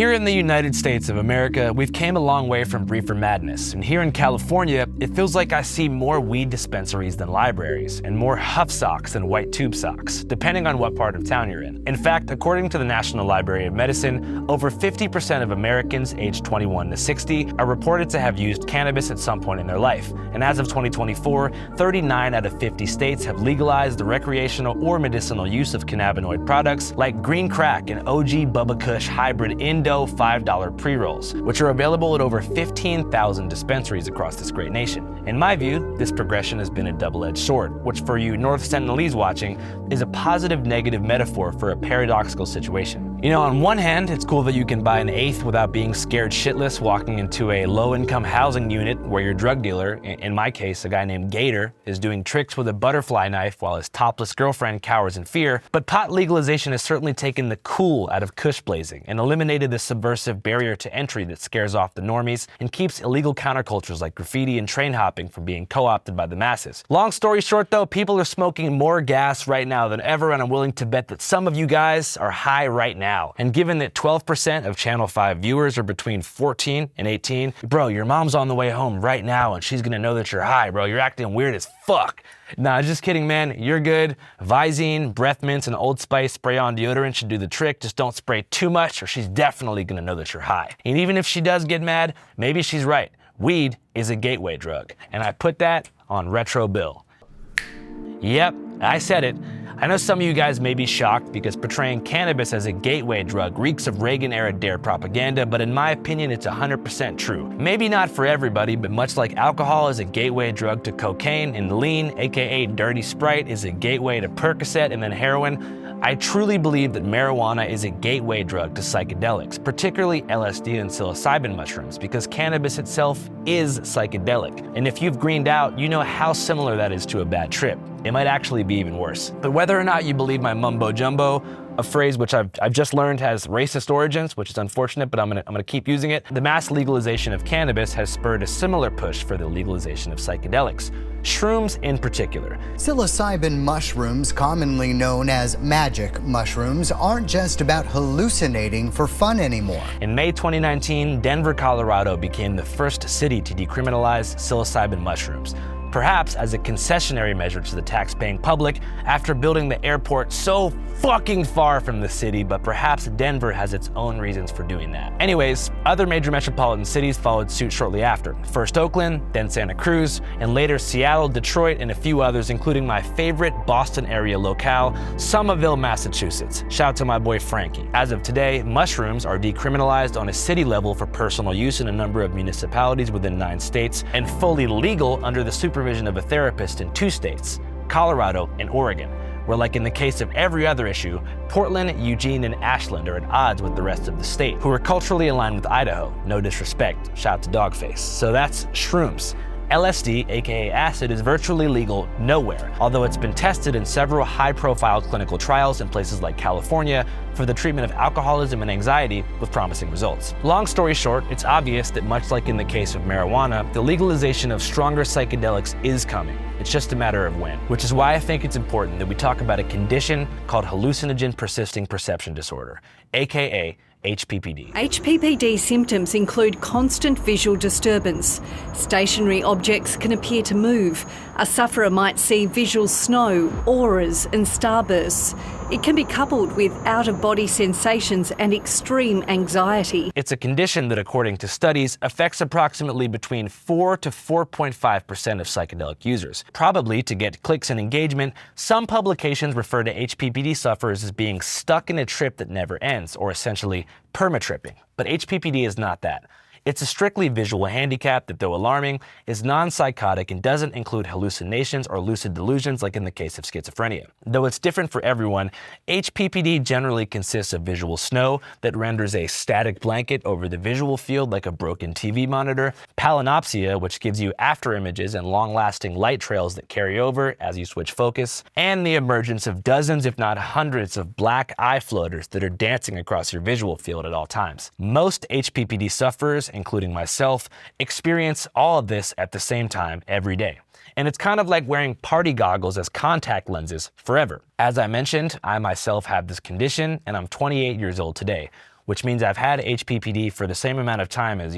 Here in the United States of America, we've came a long way from reefer madness, and here in California, it feels like I see more weed dispensaries than libraries, and more huff socks than white tube socks, depending on what part of town you're in. In fact, according to the National Library of Medicine, over 50% of Americans aged 21 to 60 are reported to have used cannabis at some point in their life, and as of 2024, 39 out of 50 states have legalized the recreational or medicinal use of cannabinoid products like green crack and OG Bubba Kush hybrid Indo $5 pre-rolls, which are available at over 15,000 dispensaries across this great nation. In my view, this progression has been a double-edged sword, which for you North Sentinelese watching is a positive-negative metaphor for a paradoxical situation. You know, on one hand, it's cool that you can buy an eighth without being scared shitless walking into a low-income housing unit where your drug dealer, in my case, a guy named Gator, is doing tricks with a butterfly knife while his topless girlfriend cowers in fear. But pot legalization has certainly taken the cool out of kush blazing and eliminated the subversive barrier to entry that scares off the normies and keeps illegal countercultures like graffiti and train hopping from being co-opted by the masses. Long story short though, people are smoking more gas right now than ever, and I'm willing to bet that some of you guys are high right now. And given that 12% of Channel 5 viewers are between 14 and 18, bro, your mom's on the way home right now and she's gonna know that you're high, bro. You're acting weird as fuck. Nah, just kidding, man. You're good. Visine, breath mints, and Old Spice spray-on deodorant should do the trick. Just don't spray too much or she's definitely gonna know that you're high. And even if she does get mad, maybe she's right. Weed is a gateway drug. And I put that on Retro Bill. Yep, I said it. I know some of you guys may be shocked because portraying cannabis as a gateway drug reeks of Reagan-era dare propaganda, but in my opinion, it's 100% true. Maybe not for everybody, but much like alcohol is a gateway drug to cocaine, and lean, aka dirty Sprite, is a gateway to Percocet and then heroin, I truly believe that marijuana is a gateway drug to psychedelics, particularly LSD and psilocybin mushrooms, because cannabis itself is psychedelic. And if you've greened out, you know how similar that is to a bad trip. It might actually be even worse. But whether or not you believe my mumbo jumbo, a phrase which I've just learned has racist origins, which is unfortunate, but I'm gonna keep using it. The mass legalization of cannabis has spurred a similar push for the legalization of psychedelics, shrooms in particular. Psilocybin mushrooms, commonly known as magic mushrooms, aren't just about hallucinating for fun anymore. In May 2019, Denver, Colorado became the first city to decriminalize psilocybin mushrooms, perhaps as a concessionary measure to the tax-paying public after building the airport so fucking far from the city, but perhaps Denver has its own reasons for doing that. Anyways, other major metropolitan cities followed suit shortly after. First Oakland, then Santa Cruz, and later Seattle, Detroit, and a few others, including my favorite Boston area locale, Somerville, Massachusetts. Shout out to my boy Frankie. As of today, mushrooms are decriminalized on a city level for personal use in a number of municipalities within 9 states, and fully legal under the supervision of a therapist in 2 states, Colorado and Oregon, where, like in the case of every other issue, Portland, Eugene, and Ashland are at odds with the rest of the state, who are culturally aligned with Idaho. No disrespect, shout out to Dogface. So that's shrooms. LSD, aka acid, is virtually legal nowhere, although it's been tested in several high-profile clinical trials in places like California for the treatment of alcoholism and anxiety with promising results. Long story short, it's obvious that much like in the case of marijuana, the legalization of stronger psychedelics is coming. It's just a matter of when, which is why I think it's important that we talk about a condition called Hallucinogen Persisting Perception Disorder, aka HPPD. HPPD symptoms include constant visual disturbance. Stationary objects can appear to move. A sufferer might see visual snow, auras and starbursts. It can be coupled with out-of-body sensations and extreme anxiety. It's a condition that, according to studies, affects approximately between 4 to 4.5% of psychedelic users. Probably to get clicks and engagement, some publications refer to HPPD sufferers as being stuck in a trip that never ends, or essentially permatripping. But HPPD is not that. It's a strictly visual handicap that, though alarming, is non-psychotic and doesn't include hallucinations or lucid delusions like in the case of schizophrenia. Though it's different for everyone, HPPD generally consists of visual snow that renders a static blanket over the visual field like a broken TV monitor, palinopsia, which gives you after images and long-lasting light trails that carry over as you switch focus, and the emergence of dozens if not hundreds of black eye floaters that are dancing across your visual field at all times. Most HPPD sufferers, including myself, experience all of this at the same time every day. And it's kind of like wearing party goggles as contact lenses forever. As I mentioned, I myself have this condition and I'm 28 years old today. which means I've had HPPD for the same amount of time as,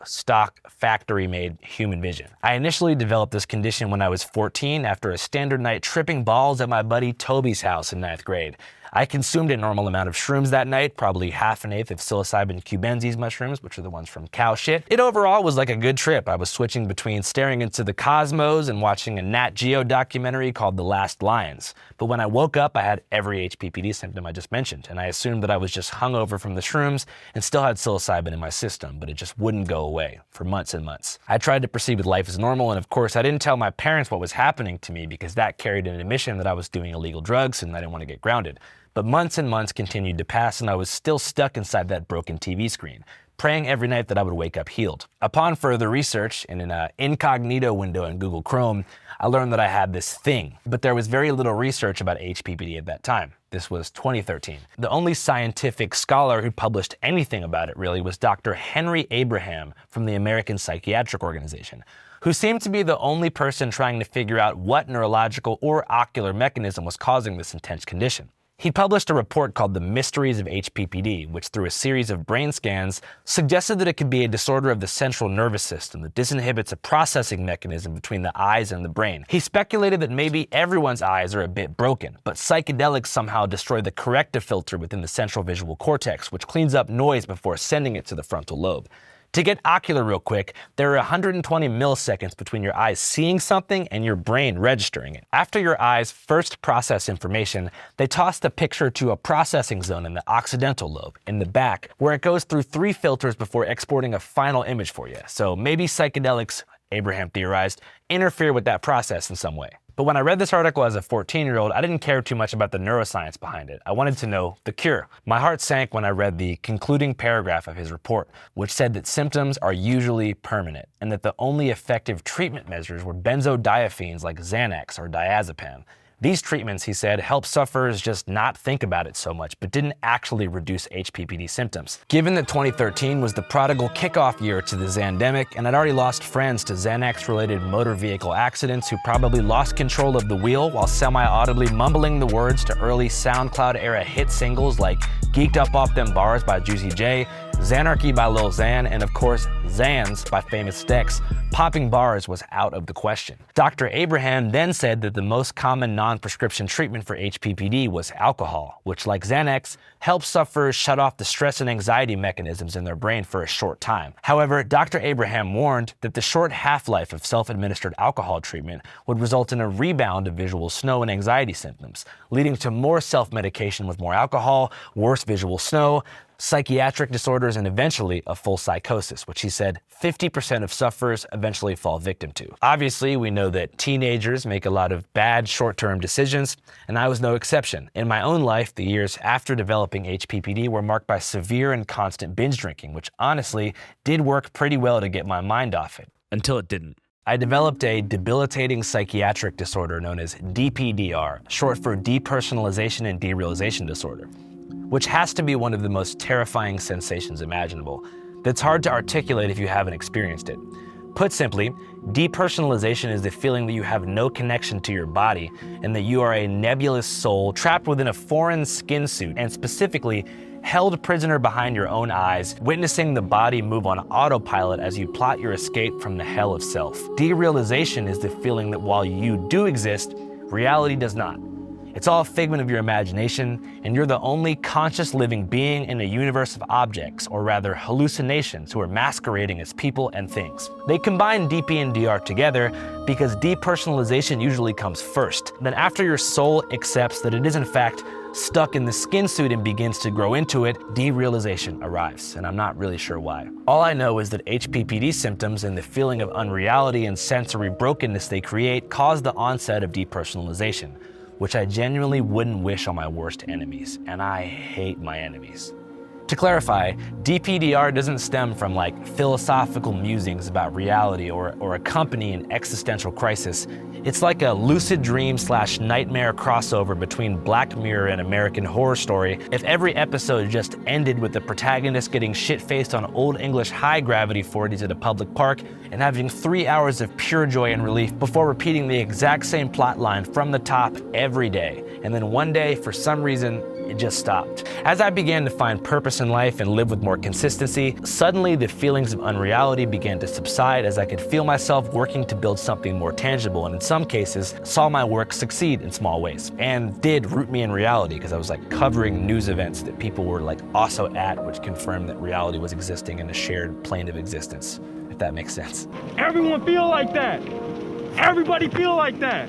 stock factory-made human vision. I initially developed this condition when I was 14 after a standard night tripping balls at my buddy Toby's house in 9th grade. I consumed a normal amount of shrooms that night, probably 1/2 of psilocybin cubensis mushrooms, which are the ones from cow shit. It overall was like a good trip. I was switching between staring into the cosmos and watching a Nat Geo documentary called The Last Lions. But when I woke up, I had every HPPD symptom I just mentioned, and I assumed that I was just hungover from the shrooms and still had psilocybin in my system, but it just wouldn't go away for months and months. I tried to proceed with life as normal, and of course, I didn't tell my parents what was happening to me because that carried an admission that I was doing illegal drugs and I didn't want to get grounded. But months and months continued to pass, and I was still stuck inside that broken TV screen, praying every night that I would wake up healed. Upon further research in an incognito window in Google Chrome, I learned that I had this thing, but there was very little research about HPPD at that time. This was 2013. The only scientific scholar who published anything about it really was Dr. Henry Abraham from the American Psychiatric Organization, who seemed to be the only person trying to figure out what neurological or ocular mechanism was causing this intense condition. He published a report called The Mysteries of HPPD, which through a series of brain scans suggested that it could be a disorder of the central nervous system that disinhibits a processing mechanism between the eyes and the brain. He speculated that maybe everyone's eyes are a bit broken, but psychedelics somehow destroy the corrective filter within the central visual cortex, which cleans up noise before sending it to the frontal lobe. To get ocular real quick, there are 120 milliseconds between your eyes seeing something and your brain registering it. After your eyes first process information, they toss the picture to a processing zone in the occipital lobe, in the back, where it goes through 3 filters before exporting a final image for you. So maybe psychedelics, Abraham theorized, interfere with that process in some way. But when I read this article as a 14-year-old, I didn't care too much about the neuroscience behind it. I wanted to know the cure. My heart sank when I read the concluding paragraph of his report, which said that symptoms are usually permanent, and that the only effective treatment measures were benzodiazepines like Xanax or diazepam. These treatments, he said, help sufferers just not think about it so much, but didn't actually reduce HPPD symptoms. Given that 2013 was the prodigal kickoff year to the Xandemic, and I'd already lost friends to Xanax-related motor vehicle accidents who probably lost control of the wheel while semi-audibly mumbling the words to early SoundCloud-era hit singles like Geeked Up Off Them Bars by Juicy J, Xanarchy by Lil Xan, and of course, Xans by Famous Dex, popping bars was out of the question. Dr. Abraham then said that the most common non-prescription treatment for HPPD was alcohol, which, like Xanax, helps sufferers shut off the stress and anxiety mechanisms in their brain for a short time. However, Dr. Abraham warned that the short half-life of self-administered alcohol treatment would result in a rebound of visual snow and anxiety symptoms, leading to more self-medication with more alcohol, worse visual snow, psychiatric disorders, and eventually a full psychosis, which he said 50% of sufferers eventually fall victim to. Obviously, we know that teenagers make a lot of bad short-term decisions, and I was no exception. In my own life, the years after developing HPPD were marked by severe and constant binge drinking, which honestly did work pretty well to get my mind off it. Until it didn't. I developed a debilitating psychiatric disorder known as DPDR, short for Depersonalization-Derealization Disorder, which has to be one of the most terrifying sensations imaginable, that's hard to articulate if you haven't experienced it. Put simply, depersonalization is the feeling that you have no connection to your body and that you are a nebulous soul trapped within a foreign skin suit, and specifically held prisoner behind your own eyes, witnessing the body move on autopilot as you plot your escape from the hell of self. Derealization is the feeling that while you do exist, reality does not. It's all a figment of your imagination, and you're the only conscious living being in a universe of objects, or rather hallucinations, who are masquerading as people and things. They combine DP and DR together because depersonalization usually comes first. Then after your soul accepts that it is in fact stuck in the skin suit and begins to grow into it, derealization arrives, and I'm not really sure why. All I know is that HPPD symptoms and the feeling of unreality and sensory brokenness they create cause the onset of depersonalization, which I genuinely wouldn't wish on my worst enemies, and I hate my enemies. To clarify, DPDR doesn't stem from like philosophical musings about reality or accompany an existential crisis. It's like a lucid dream / nightmare crossover between Black Mirror and American Horror Story if every episode just ended with the protagonist getting shit-faced on Old English high gravity 40s at a public park and having 3 hours of pure joy and relief before repeating the exact same plot line from the top every day. And then one day, for some reason, it just stopped. As I began to find purpose in life and live with more consistency, suddenly the feelings of unreality began to subside as I could feel myself working to build something more tangible, and in some cases, saw my work succeed in small ways. And did root me in reality, because I was like covering news events that people were like also at, which confirmed that reality was existing in a shared plane of existence, if that makes sense. Everyone feel like that. Everybody feel like that.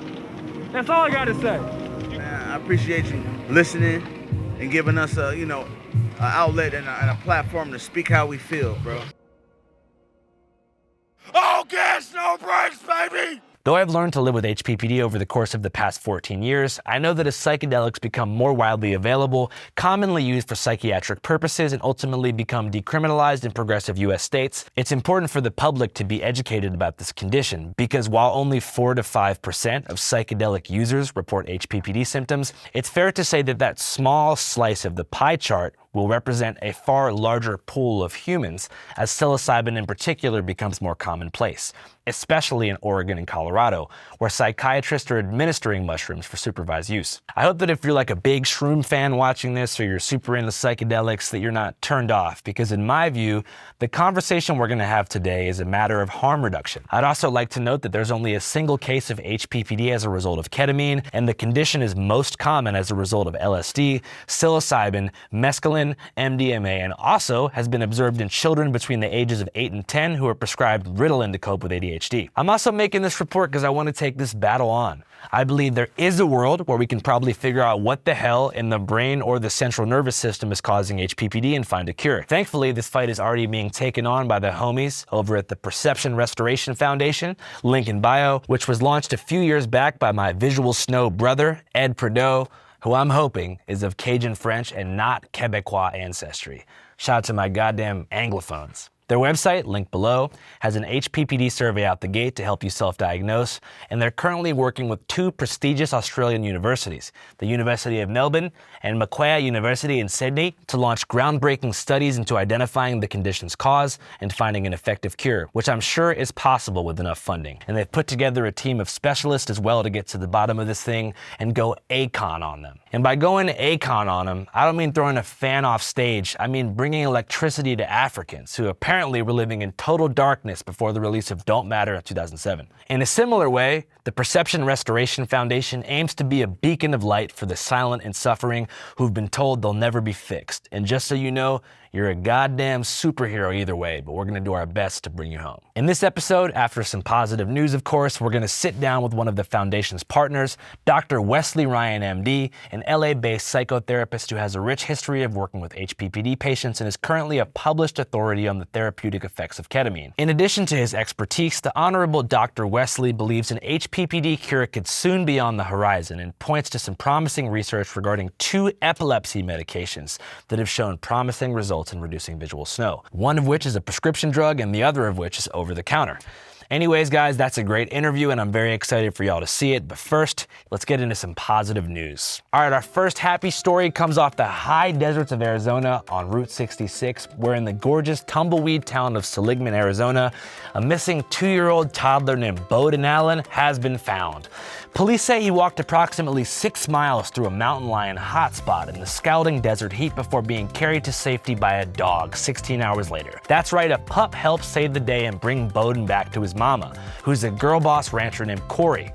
That's all I gotta say. Man, I appreciate you listening and giving us a, an outlet and a platform to speak how we feel, bro. All gas, no brakes, baby! Though I've learned to live with HPPD over the course of the past 14 years, I know that as psychedelics become more widely available, commonly used for psychiatric purposes, and ultimately become decriminalized in progressive US states, it's important for the public to be educated about this condition, because while only 4 to 5% of psychedelic users report HPPD symptoms, it's fair to say that that small slice of the pie chart will represent a far larger pool of humans as psilocybin in particular becomes more commonplace, especially in Oregon and Colorado, where psychiatrists are administering mushrooms for supervised use. I hope that if you're like a big shroom fan watching this, or you're super into psychedelics, that you're not turned off, because in my view, the conversation we're gonna have today is a matter of harm reduction. I'd also like to note that there's only a single case of HPPD as a result of ketamine, and the condition is most common as a result of LSD, psilocybin, mescaline, MDMA, and also has been observed in children between the ages of 8 and 10 who are prescribed Ritalin to cope with ADHD. I'm also making this report because I want to take this battle on. I believe there is a world where we can probably figure out what the hell in the brain or the central nervous system is causing HPPD and find a cure. Thankfully, this fight is already being taken on by the homies over at the Perception Restoration Foundation, link in bio, which was launched a few years back by my visual snow brother, Ed Prideaux, who I'm hoping is of Cajun French and not Quebecois ancestry. Shout out to my goddamn Anglophones. Their website, linked below, has an HPPD survey out the gate to help you self-diagnose, and they're currently working with 2 prestigious Australian universities, the University of Melbourne and Macquarie University in Sydney, to launch groundbreaking studies into identifying the condition's cause and finding an effective cure, which I'm sure is possible with enough funding. And they've put together a team of specialists as well to get to the bottom of this thing and go ACON on them. And by going ACON on them, I don't mean throwing a fan off stage, I mean bringing electricity to Africans who apparently were living in total darkness before the release of Don't Matter in 2007. In a similar way, the Perception Restoration Foundation aims to be a beacon of light for the silent and suffering who've been told they'll never be fixed. And just so you know, you're a goddamn superhero either way, but we're gonna do our best to bring you home. In this episode, after some positive news of course, we're gonna sit down with one of the foundation's partners, Dr. Wesley Ryan, MD, an LA-based psychotherapist who has a rich history of working with HPPD patients and is currently a published authority on the therapeutic effects of ketamine. In addition to his expertise, the Honorable Dr. Wesley believes an HPPD cure could soon be on the horizon and points to some promising research regarding 2 epilepsy medications that have shown promising results in reducing visual snow, one of which is a prescription drug and the other of which is over the counter. Anyways, guys, that's a great interview and I'm very excited for y'all to see it. But first, let's get into some positive news. All right, our first happy story comes off the high deserts of Arizona on Route 66, where in the gorgeous tumbleweed town of Seligman, Arizona, a missing 2-year-old toddler named Bowden Allen has been found. Police say he walked approximately 6 miles through a mountain lion hotspot in the scalding desert heat before being carried to safety by a dog 16 hours later. That's right, a pup helped save the day and bring Bowden back to his mama, who's a girl boss rancher named Corey.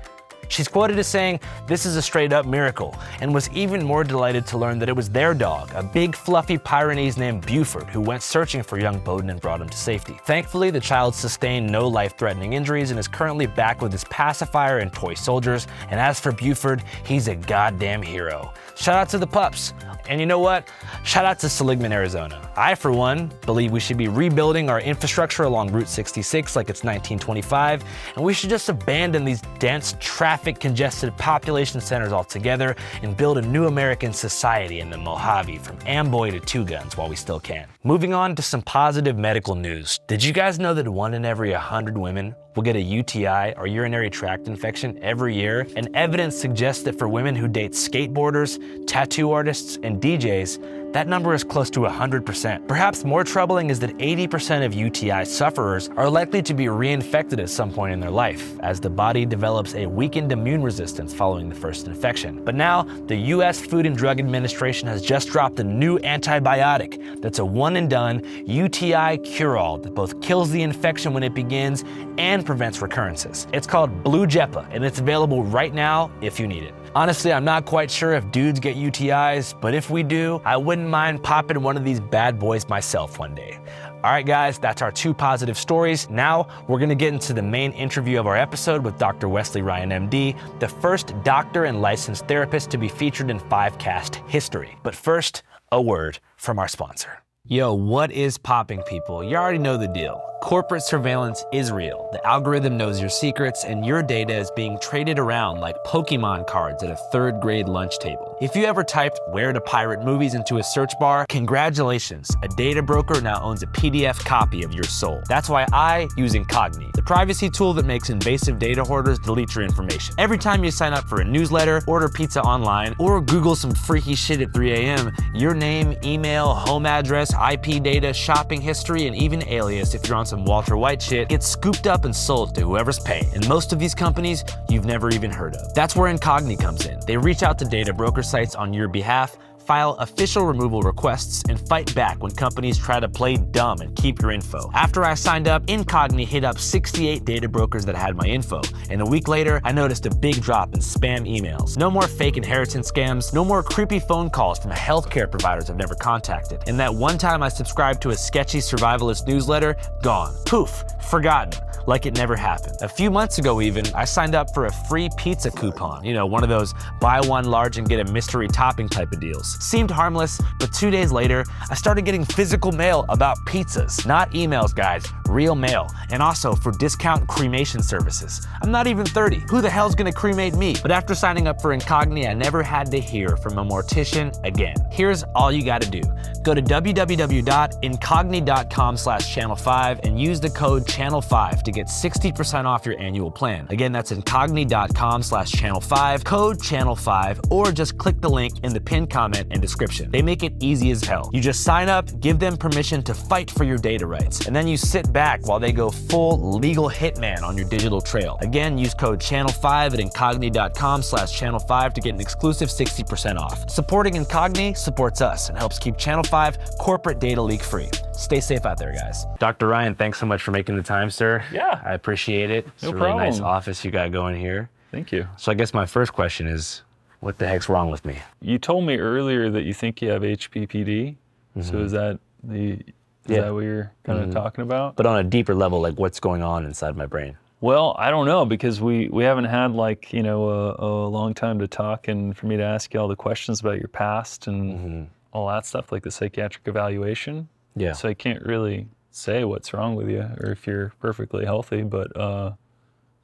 She's quoted as saying, "This is a straight up miracle," and was even more delighted to learn that it was their dog, a big fluffy Pyrenees named Buford, who went searching for young Bowden and brought him to safety. Thankfully, the child sustained no life-threatening injuries and is currently back with his pacifier and toy soldiers, and as for Buford, he's a goddamn hero. Shout out to the pups. And you know what? Shout out to Seligman, Arizona. I, for one, believe we should be rebuilding our infrastructure along Route 66 like it's 1925, and we should just abandon these dense, traffic-congested population centers altogether and build a new American society in the Mojave from Amboy to Two Guns while we still can. Moving on to some positive medical news. Did you guys know that 1 in every 100 women will get a UTI or urinary tract infection every year? And evidence suggests that for women who date skateboarders, tattoo artists, and DJs, That number is close to 100%. Perhaps more troubling is that 80% of UTI sufferers are likely to be reinfected at some point in their life, as the body develops a weakened immune resistance following the first infection. But now, the US Food and Drug Administration has just dropped a new antibiotic that's a one-and-done UTI cure-all that both kills the infection when it begins and prevents recurrences. It's called Blue Jepa, and it's available right now if you need it. Honestly, I'm not quite sure if dudes get UTIs, but if we do, I wouldn't mind popping one of these bad boys myself one day. All right, guys, that's our 2 positive stories. Now, we're gonna get into the main interview of our episode with Dr. Wesley Ryan, MD, the first doctor and licensed therapist to be featured in 5cast history. But first, a word from our sponsor. Yo, what is popping, people? You already know the deal. Corporate surveillance is real. The algorithm knows your secrets, and your data is being traded around like Pokemon cards at a 3rd grade lunch table. If you ever typed "where to pirate movies" into a search bar, congratulations, a data broker now owns a PDF copy of your soul. That's why I use Incogni, the privacy tool that makes invasive data hoarders delete your information. Every time you sign up for a newsletter, order pizza online, or Google some freaky shit at 3 a.m., your name, email, home address, IP data, shopping history, and even alias, if you're on some Walter White shit, gets scooped up and sold to whoever's paying. And most of these companies you've never even heard of. That's where Incogni comes in. They reach out to data broker sites on your behalf, file official removal requests, and fight back when companies try to play dumb and keep your info. After I signed up, Incogni hit up 68 data brokers that had my info, and a week later, I noticed a big drop in spam emails. No more fake inheritance scams, no more creepy phone calls from healthcare providers I've never contacted. And that one time I subscribed to a sketchy survivalist newsletter, gone. Poof, forgotten. Like it never happened. A few months ago even, I signed up for a free pizza coupon. You know, one of those buy one large and get a mystery topping type of deals. Seemed harmless, but 2 days later, I started getting physical mail about pizzas. Not emails, guys, real mail. And also for discount cremation services. I'm not even 30. Who the hell's gonna cremate me? But after signing up for Incogni, I never had to hear from a mortician again. Here's all you gotta do. Go to www.incogni.com/channel5 and use the code channel5 to get 60% off your annual plan. Again, that's incogni.com/channel5, code channel5, or just click the link in the pinned comment and description. They make it easy as hell. You just sign up, give them permission to fight for your data rights, and then you sit back while they go full legal hitman on your digital trail. Again, use code channel5 at incogni.com/channel5 to get an exclusive 60% off. Supporting Incogni supports us and helps keep Channel 5 corporate data leak free. Stay safe out there, guys. Dr. Ryan, thanks so much for making the time, sir. Yeah. I appreciate it. It's no a really problem. nice office you got going here. Thank you. So I guess my first question is, what the heck's wrong with me? You told me earlier that you think you have HPPD. So is that that what you're kind of talking about? But on a deeper level, like what's going on inside my brain? Well, I don't know, because we haven't had like, you know, a long time to talk and for me to ask you all the questions about your past and all that stuff, like the psychiatric evaluation. Yeah. So I can't really say what's wrong with you or if you're perfectly healthy, but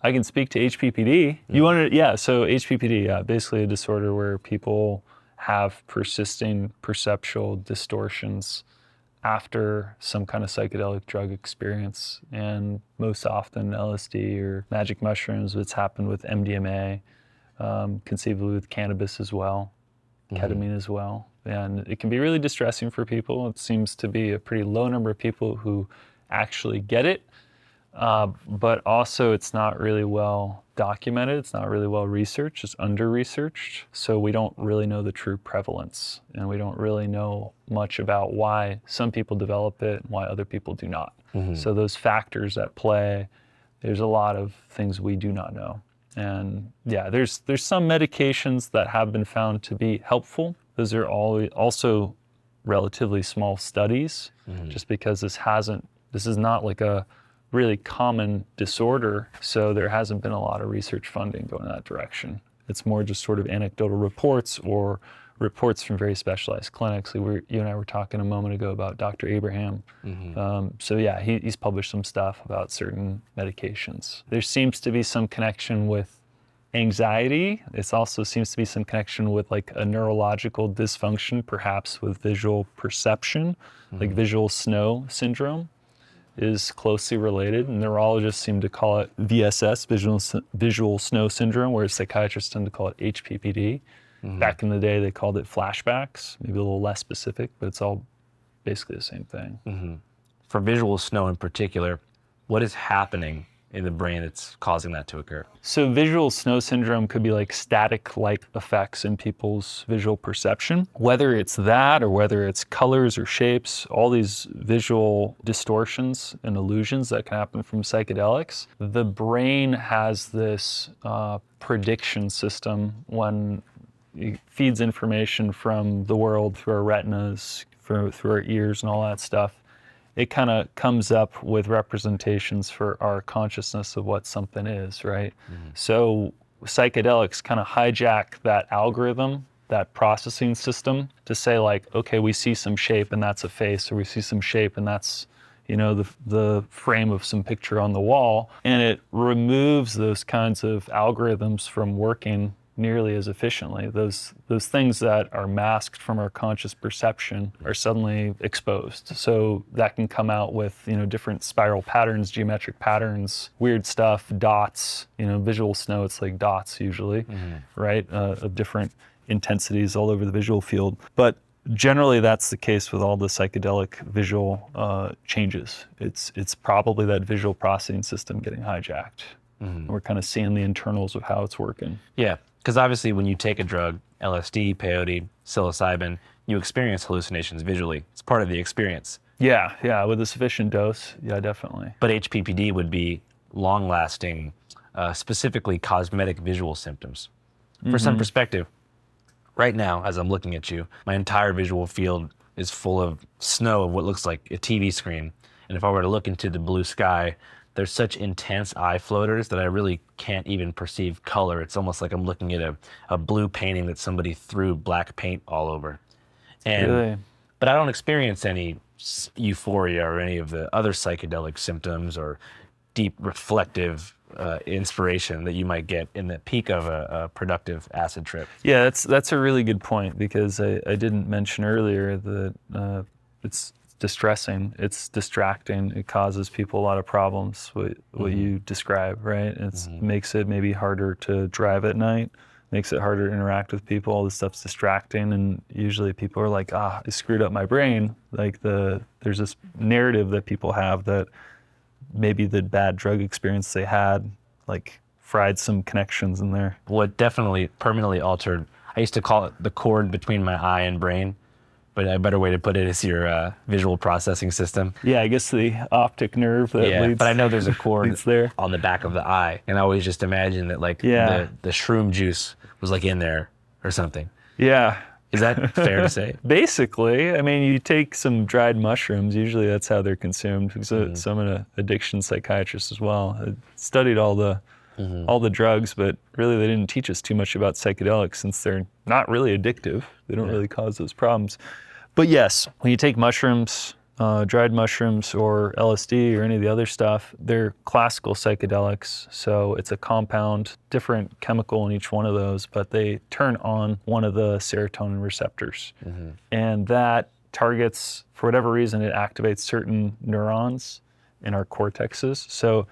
I can speak to HPPD. You wanted, so HPPD, basically a disorder where people have persisting perceptual distortions after some kind of psychedelic drug experience, and most often LSD or magic mushrooms. It's happened with MDMA, conceivably with cannabis as well, ketamine as well. And it can be really distressing for people. It seems to be a pretty low number of people who actually get it, but also it's not really well documented. It's not really well researched. It's under-researched. So we don't really know the true prevalence, and we don't really know much about why some people develop it and why other people do not. So those factors at play, there's a lot of things we do not know. And yeah, there's some medications that have been found to be helpful. Those are also relatively small studies, just because this is not like a really common disorder, so there hasn't been a lot of research funding going in that direction. It's more just sort of anecdotal reports or reports from very specialized clinics. You and I were talking a moment ago about Dr. Abraham. So yeah, he's published some stuff about certain medications. There seems to be some connection with anxiety. It also seems to be some connection with like a neurological dysfunction, perhaps with visual perception, like visual snow syndrome is closely related. And neurologists seem to call it VSS, visual snow syndrome, whereas psychiatrists tend to call it HPPD. Back in the day, they called it flashbacks, maybe a little less specific, but it's all basically the same thing. For visual snow in particular, what is happening in the brain that's causing that to occur? So visual snow syndrome could be like static-like effects in people's visual perception. Whether it's that or whether it's colors or shapes, all these visual distortions and illusions that can happen from psychedelics, the brain has this prediction system when it feeds information from the world through our retinas, through our ears and all that stuff. It kind of comes up with representations for our consciousness of what something is, right? So psychedelics kind of hijack that algorithm, that processing system to say like, okay, we see some shape and that's a face, or we see some shape and that's, you know, the frame of some picture on the wall. And it removes those kinds of algorithms from working nearly as efficiently. Those things that are masked from our conscious perception are suddenly exposed. So that can come out with, you know, different spiral patterns, geometric patterns, weird stuff, dots, you know, visual snow, it's like dots usually, right? Of different intensities all over the visual field. But generally that's the case with all the psychedelic visual changes. It's probably that visual processing system getting hijacked. We're kind of seeing the internals of how it's working. Yeah, because obviously when you take a drug, LSD, peyote, psilocybin, you experience hallucinations visually. It's part of the experience. Yeah, with a sufficient dose, yeah, definitely. But HPPD would be long-lasting, specifically cosmetic visual symptoms. For some perspective, right now, as I'm looking at you, my entire visual field is full of snow of what looks like a TV screen. And if I were to look into the blue sky, there's such intense eye floaters that I really can't even perceive color. It's almost like I'm looking at a blue painting that somebody threw black paint all over. And, Really? But I don't experience any euphoria or any of the other psychedelic symptoms or deep reflective inspiration that you might get in the peak of a productive acid trip. Yeah, that's a really good point, because I didn't mention earlier that it's distressing, it's distracting, it causes people a lot of problems, what you describe, right? It makes it maybe harder to drive at night, makes it harder to interact with people, all this stuff's distracting, and usually people are like, I screwed up my brain. Like there's this narrative that people have that maybe the bad drug experience they had like fried some connections in there. What definitely permanently altered, I used to call it the cord between my eye and brain, but a better way to put it is your visual processing system. Yeah, I guess the optic nerve that leads. But I know there's a cord there on the back of the eye, and I always just imagine that like the shroom juice was like in there or something. Yeah. Is that fair to say? Basically, I mean, you take some dried mushrooms, usually that's how they're consumed, because so I'm an addiction psychiatrist as well. I studied all the drugs, but really they didn't teach us too much about psychedelics since they're not really addictive. They don't really cause those problems. But yes, when you take mushrooms, dried mushrooms or LSD or any of the other stuff, they're classical psychedelics. So it's a compound, different chemical in each one of those, but they turn on one of the serotonin receptors. And that targets, for whatever reason, it activates certain neurons in our cortexes. So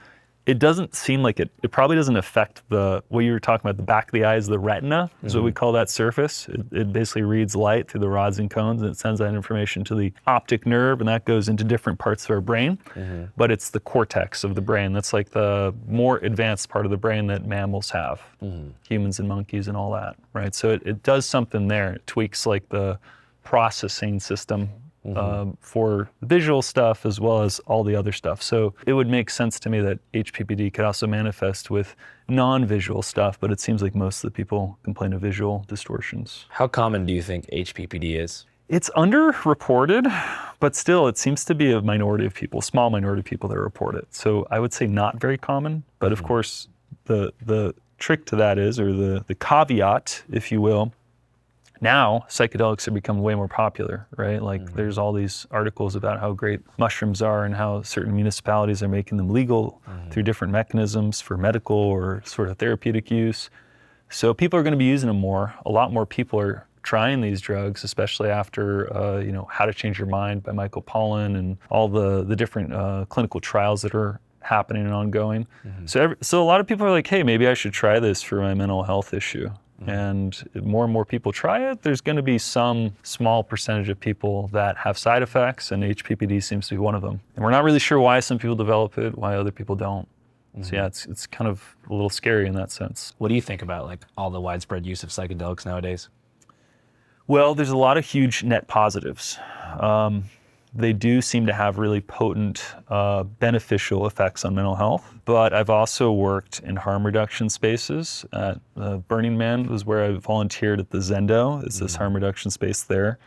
it doesn't seem like it probably doesn't affect what you were talking about, the back of the eye is the retina, is what we call that surface. It basically reads light through the rods and cones, and it sends that information to the optic nerve, and that goes into different parts of our brain. But it's the cortex of the brain. That's like the more advanced part of the brain that mammals have, humans and monkeys and all that, right? So it does something there. It tweaks like the processing system for visual stuff as well as all the other stuff. So it would make sense to me that HPPD could also manifest with non-visual stuff, but it seems like most of the people complain of visual distortions. How common do you think HPPD is? It's underreported, but still it seems to be a minority of people, small minority of people that report it. So I would say not very common, but of course the trick to that is, or the caveat, if you will, now psychedelics have become way more popular, right? Like there's all these articles about how great mushrooms are and how certain municipalities are making them legal through different mechanisms for medical or sort of therapeutic use. So people are going to be using them more. A lot more people are trying these drugs, especially after How to Change Your Mind by Michael Pollan and all the different clinical trials that are happening and ongoing. So a lot of people are like, hey, maybe I should try this for my mental health issue. and more people try it, there's going to be some small percentage of people that have side effects, and HPPD seems to be one of them. And we're not really sure why some people develop it, why other people don't. So yeah, it's kind of a little scary in that sense. What do you think about like all the widespread use of psychedelics nowadays? Well, there's a lot of huge net positives. They do seem to have really potent beneficial effects on mental health, but I've also worked in harm reduction spaces. Burning Man was where I volunteered at the Zendo. It's this harm reduction space there.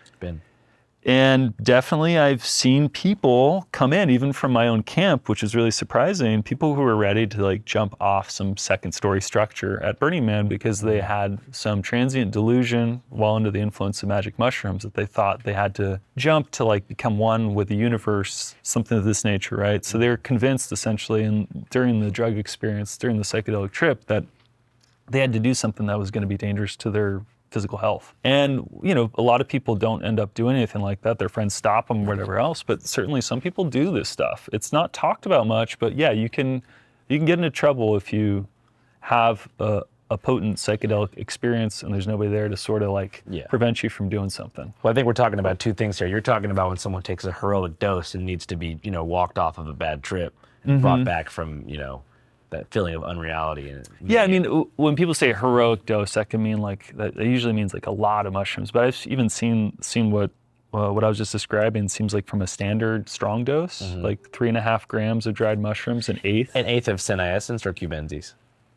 And definitely I've seen people come in, even from my own camp, which is really surprising, people who were ready to like jump off some second story structure at Burning Man because they had some transient delusion while under the influence of magic mushrooms that they thought they had to jump to like become one with the universe, something of this nature, right? So they were convinced essentially during the drug experience, during the psychedelic trip, that they had to do something that was going to be dangerous to their physical health. And, you know, a lot of people don't end up doing anything like that. Their friends stop them, whatever else, but certainly some people do this stuff. It's not talked about much, but yeah, you can get into trouble if you have a potent psychedelic experience and there's nobody there to sort of like prevent you from doing something. Well, I think we're talking about two things here. You're talking about when someone takes a heroic dose and needs to be, you know, walked off of a bad trip, brought back from, you know, that feeling of unreality. Yeah, I mean, when people say heroic dose, that can mean like, that usually means like a lot of mushrooms. But I've even seen what I was just describing seems like from a standard strong dose, like 3.5 grams of dried mushrooms, an eighth. An eighth of senescence or cubensis?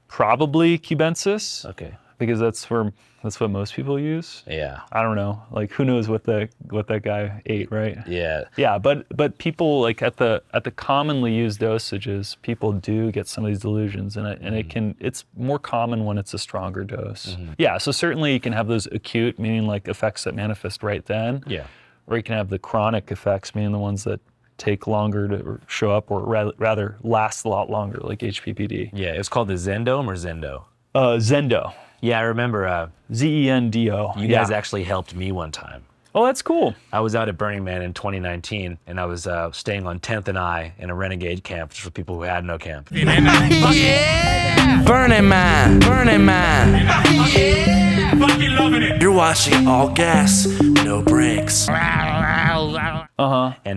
Probably cubensis. Okay. Because that's what most people use. Yeah. I don't know. Like who knows what that guy ate, right? Yeah. Yeah, but people like at the commonly used dosages, people do get some of these delusions, and it's more common when it's a stronger dose. Yeah, so certainly you can have those acute, meaning like effects that manifest right then. Yeah. Or you can have the chronic effects, meaning the ones that take longer to show up, or rather last a lot longer, like HPPD. Yeah, it's called the Zendome or Zendo? Zendo. Yeah, I remember. Zendo. You guys actually helped me one time. Oh, that's cool. I was out at Burning Man in 2019, and I was staying on 10th and I in a renegade camp for people who had no camp. Yeah! Burning Man, Burning Man. Yeah! Fucking loving it. You're watching all gas, no brakes. And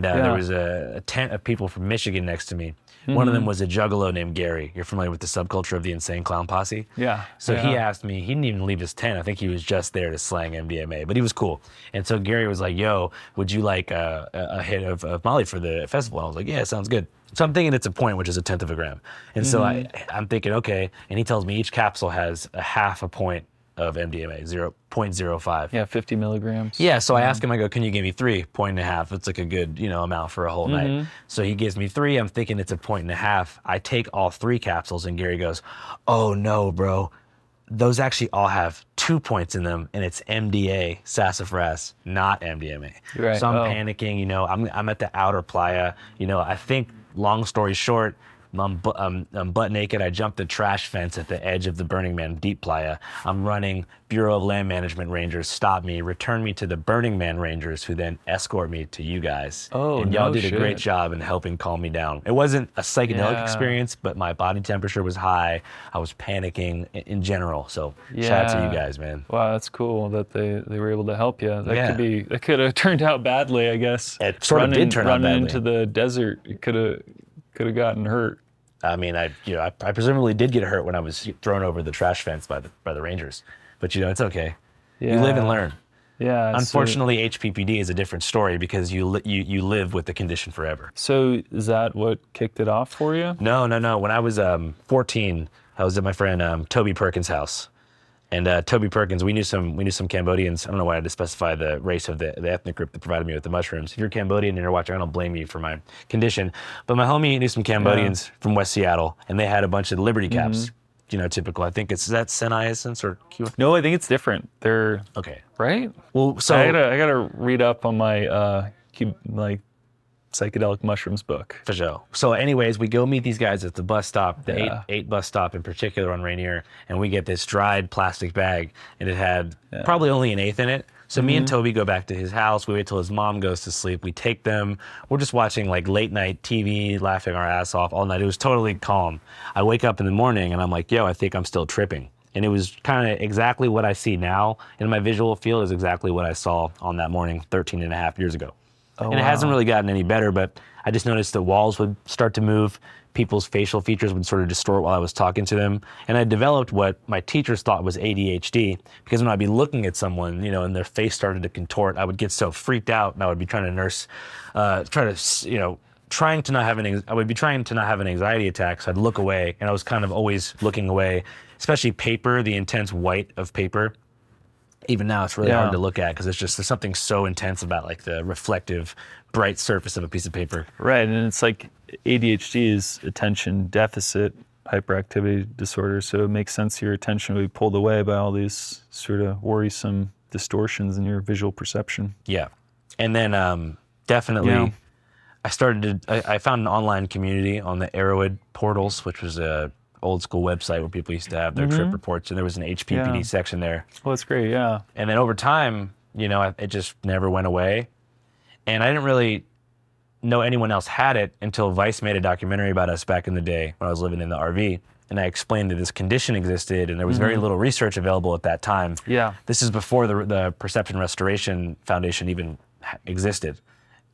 there was a tent of people from Michigan next to me. One of them was a juggalo named Gary. You're familiar with the subculture of the Insane Clown Posse? Yeah. So he asked me, he didn't even leave his tent. I think he was just there to slang MDMA, but he was cool. And so Gary was like, yo, would you like a hit of Molly for the festival? I was like, yeah, sounds good. So I'm thinking it's a point, which is 1/10 of a gram. And so I'm thinking, okay. And he tells me each capsule has a half a point of MDMA, 0.05. Yeah, 50 milligrams. Yeah, so I ask him, I go, can you give me 3? 1.5. It's like a good, amount for a whole night. So he gives me 3. I'm thinking it's a 1.5. I take all 3 capsules, and Gary goes, oh no, bro. Those actually all have 2 points in them, and it's MDA, sassafras, not MDMA. Right. So I'm panicking, I'm at the outer playa. I think, long story short, I'm butt naked. I jumped the trash fence at the edge of the Burning Man deep playa. I'm running. Bureau of Land Management Rangers stop me, return me to the Burning Man Rangers, who then escort me to you guys. Oh, and y'all did a great job in helping calm me down. It wasn't a psychedelic experience, but my body temperature was high. I was panicking in general. So shout out to you guys, man. Wow, that's cool that they were able to help you. That could have turned out badly, I guess. It sort of did turn out badly. Running into the desert, you could have gotten hurt. I mean, I presumably did get hurt when I was thrown over the trash fence by the Rangers, but it's okay. Yeah. You live and learn. Yeah. Unfortunately, HPPD is a different story because you live with the condition forever. So is that what kicked it off for you? No. When I was 14, I was at my friend Toby Perkins' house. And Toby Perkins, we knew some Cambodians. I don't know why I had to specify the race of the ethnic group that provided me with the mushrooms. If you're Cambodian and you're watching, I don't blame you for my condition. But my homie knew some Cambodians from West Seattle, and they had a bunch of Liberty caps. Typical. I think is that senescence or Q? No, I think it's different. They're okay, right? Well, so I gotta read up on my psychedelic mushrooms book. For sure. So anyways, we go meet these guys at the bus stop, the 8 bus stop in particular on Rainier, and we get this dried plastic bag, and it had probably only an eighth in it. So me and Toby go back to his house. We wait till his mom goes to sleep. We take them. We're just watching like late night TV, laughing our ass off all night. It was totally calm. I wake up in the morning and I'm like, yo, I think I'm still tripping. And it was kind of exactly what I see now in my visual field is exactly what I saw on that morning 13 and a half years ago. Oh, and it hasn't really gotten any better, but I just noticed the walls would start to move. People's facial features would sort of distort while I was talking to them. And I developed what my teachers thought was ADHD, because when I'd be looking at someone, you know, and their face started to contort, I would get so freaked out, and I would be trying to trying to not have an anxiety attack, so I'd look away, and I was kind of always looking away, especially paper, the intense white of paper. Even now, it's really hard to look at because there's something so intense about like the reflective, bright surface of a piece of paper. Right, and it's like ADHD is attention deficit hyperactivity disorder, so it makes sense your attention will be pulled away by all these sort of worrisome distortions in your visual perception. Yeah, and then definitely, I found an online community on the Arrowhead portals, which was a old school website where people used to have their trip reports, and there was an HPPD section there. Well, that's great, yeah. And then over time, you know, it just never went away. And I didn't really know anyone else had it until Vice made a documentary about us back in the day when I was living in the RV. And I explained that this condition existed, and there was very little research available at that time. Yeah. This is before the Perception Restoration Foundation even existed.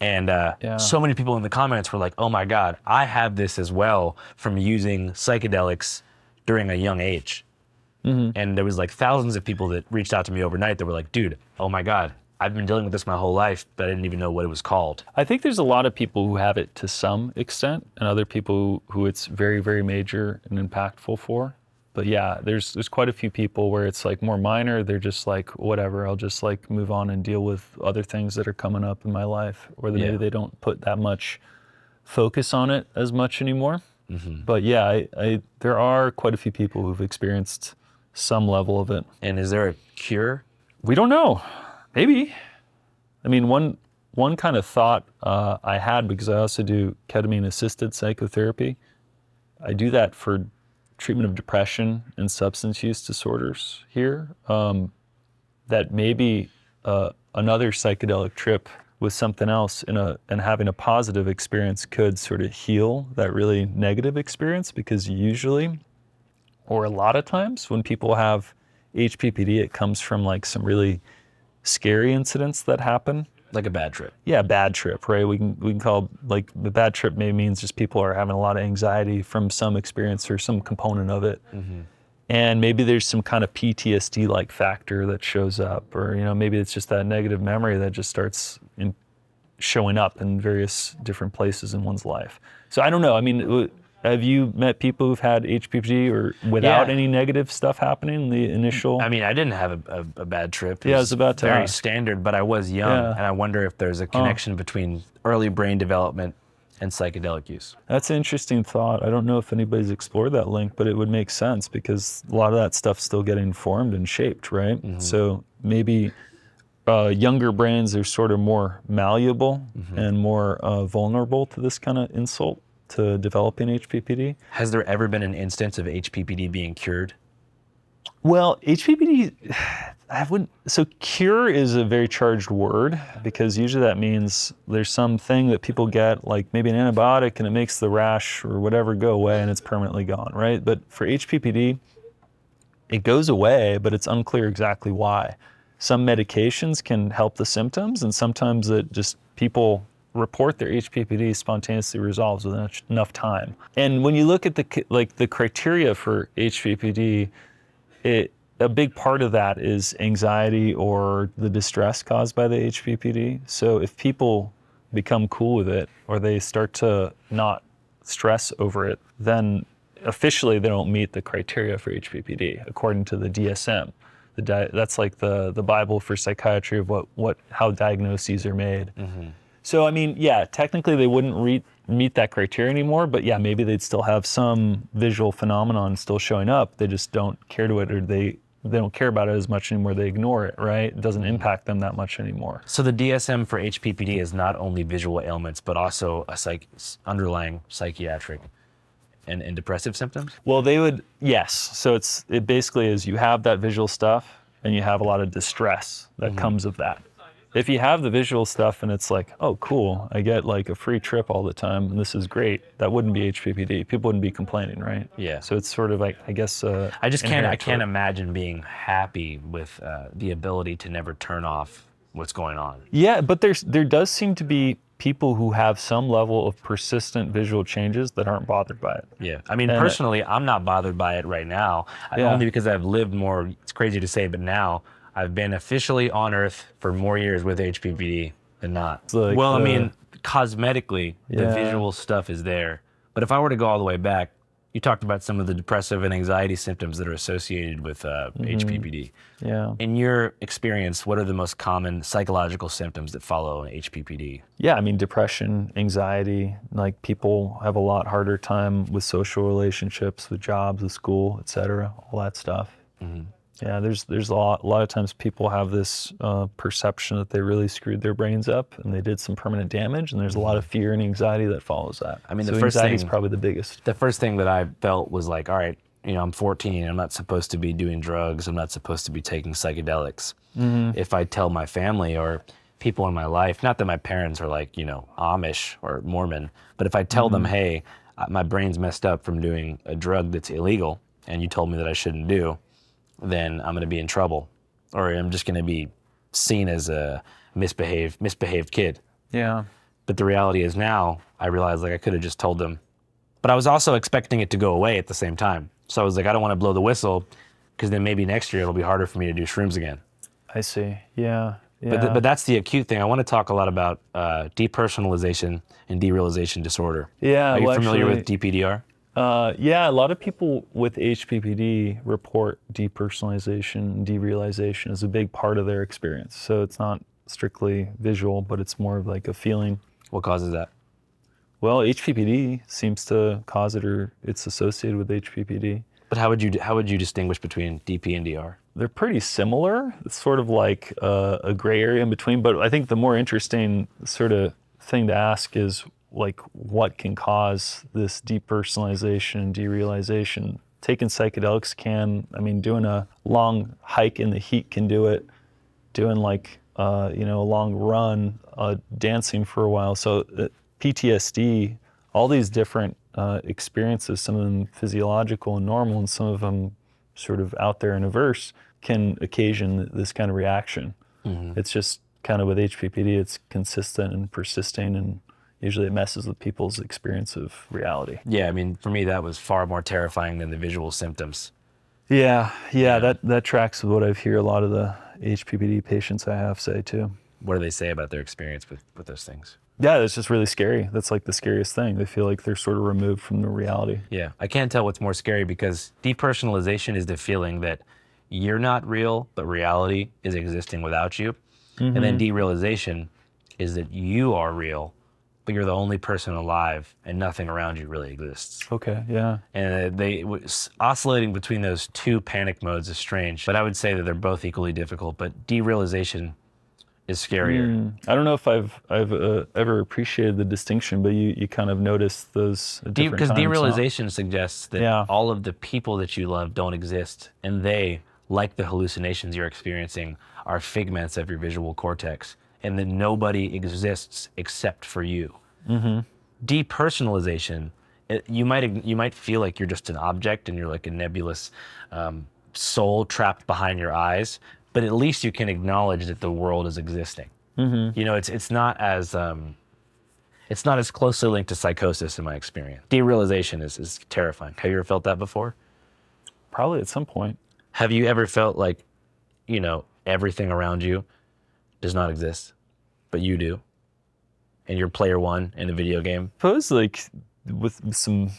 And so many people in the comments were like, oh my God, I have this as well from using psychedelics during a young age. And there was like thousands of people that reached out to me overnight that were like, dude, oh my God, I've been dealing with this my whole life, but I didn't even know what it was called. I think there's a lot of people who have it to some extent, and other people who it's very, very major and impactful for. But yeah, there's quite a few people where it's like more minor. They're just like, whatever, I'll just like move on and deal with other things that are coming up in my life, or that maybe they don't put that much focus on it as much anymore. But yeah, there are quite a few people who've experienced some level of it. And is there a cure? We don't know. Maybe. I mean, one kind of thought I had, because I also do ketamine-assisted psychotherapy. I do that for treatment of depression and substance use disorders here, that maybe another psychedelic trip with something else and having a positive experience could sort of heal that really negative experience, because usually, or a lot of times, when people have HPPD, it comes from like some really scary incidents that happen. Like a bad trip. Yeah, bad trip, right? We can call, like, the bad trip maybe means just people are having a lot of anxiety from some experience or some component of it. And maybe there's some kind of PTSD-like factor that shows up, or, you know, maybe it's just that negative memory that just starts showing up in various different places in one's life. So I don't know. I mean, have you met people who've had HPPD or without any negative stuff happening, the initial? I mean, I didn't have a bad trip. I was about to very ask. standard, but I was young, and I wonder if there's a connection between early brain development and psychedelic use. That's an interesting thought. I don't know if anybody's explored that link, but it would make sense, because a lot of that stuff's still getting formed and shaped, right? So maybe younger brains are sort of more malleable and more vulnerable to this kind of insult, to developing HPPD. Has there ever been an instance of HPPD being cured? Well, HPPD, so cure is a very charged word, because usually that means there's something that people get, like maybe an antibiotic, and it makes the rash or whatever go away and it's permanently gone, right? But for HPPD, it goes away, but it's unclear exactly why. Some medications can help the symptoms, and sometimes it just, people report their HPPD spontaneously resolves within enough time. And when you look at the criteria for HPPD, a big part of that is anxiety or the distress caused by the HPPD. So if people become cool with it, or they start to not stress over it, then officially they don't meet the criteria for HPPD, according to the DSM. That's like the Bible for psychiatry of how diagnoses are made. So I mean, yeah, technically they wouldn't meet that criteria anymore, but yeah, maybe they'd still have some visual phenomenon still showing up. They just don't care to it, or they don't care about it as much anymore. They ignore it, right? It doesn't impact them that much anymore. So the DSM for HPPD is not only visual ailments, but also a underlying psychiatric and depressive symptoms? Well, they would, yes. So it basically is, you have that visual stuff, and you have a lot of distress that comes of that. If you have the visual stuff and it's like, oh, cool, I get like a free trip all the time and this is great, that wouldn't be HPPD. People wouldn't be complaining, right? Yeah. So it's sort of like, I guess, I just can't imagine being happy with the ability to never turn off what's going on. Yeah, but there does seem to be people who have some level of persistent visual changes that aren't bothered by it. Yeah, I mean, personally, I'm not bothered by it right now, only because I've lived more, it's crazy to say, but now I've been officially on Earth for more years with HPPD than not. Like, I mean, cosmetically, the visual stuff is there. But if I were to go all the way back, you talked about some of the depressive and anxiety symptoms that are associated with HPPD. Yeah. In your experience, what are the most common psychological symptoms that follow an HPPD? Yeah, I mean, depression, anxiety, like people have a lot harder time with social relationships, with jobs, with school, et cetera, all that stuff. Yeah, there's a lot of times people have this perception that they really screwed their brains up and they did some permanent damage, and there's a lot of fear and anxiety that follows that. I mean, so the first anxiety thing is probably the biggest. The first thing that I felt was like, all right, I'm 14, I'm not supposed to be doing drugs, I'm not supposed to be taking psychedelics. If I tell my family or people in my life, not that my parents are like, Amish or Mormon, but if I tell them, hey, my brain's messed up from doing a drug that's illegal and you told me that I shouldn't do, then I'm going to be in trouble, or I'm just going to be seen as a misbehaved kid. Yeah. But the reality is now I realize like I could have just told them, but I was also expecting it to go away at the same time. So I was like, I don't want to blow the whistle because then maybe next year it'll be harder for me to do shrooms again. I see. Yeah. But that's the acute thing. I want to talk a lot about depersonalization and derealization disorder. Yeah. Are you familiar with DPDR? Yeah, a lot of people with HPPD report depersonalization and derealization as a big part of their experience. So it's not strictly visual, but it's more of like a feeling. What causes that? Well, HPPD seems to cause it, or it's associated with HPPD. But how would you distinguish between DP and DR? They're pretty similar. It's sort of like a gray area in between. But I think the more interesting sort of thing to ask is, like, what can cause this depersonalization and derealization? Taking psychedelics can, doing a long hike in the heat can do it. Doing like, a long run, dancing for a while. So PTSD, all these different experiences, some of them physiological and normal, and some of them sort of out there and averse, can occasion this kind of reaction. It's just kind of with HPPD, it's consistent and persisting, and usually it messes with people's experience of reality. Yeah, for me that was far more terrifying than the visual symptoms. Yeah. That tracks with what I've heard a lot of the HPPD patients I have say too. What do they say about their experience with those things? Yeah, it's just really scary. That's like the scariest thing. They feel like they're sort of removed from the reality. Yeah, I can't tell what's more scary, because depersonalization is the feeling that you're not real, but reality is existing without you. And then derealization is that you are real, but you're the only person alive and nothing around you really exists. Okay, yeah. And oscillating between those two panic modes is strange, but I would say that they're both equally difficult, but derealization is scarier. I don't know if I've ever appreciated the distinction, but you kind of notice those at different times. Because derealization suggests that all of the people that you love don't exist, and they, like the hallucinations you're experiencing, are figments of your visual cortex, and that nobody exists except for you. Depersonalization, you might feel like you're just an object and you're like a nebulous soul trapped behind your eyes, but at least you can acknowledge that the world is existing. It's not as closely linked to psychosis in my experience. Derealization is terrifying. Have you ever felt that before? Probably at some point. Have you ever felt like, everything around you does not exist, but you do, and you're player one in a video game? I suppose like with some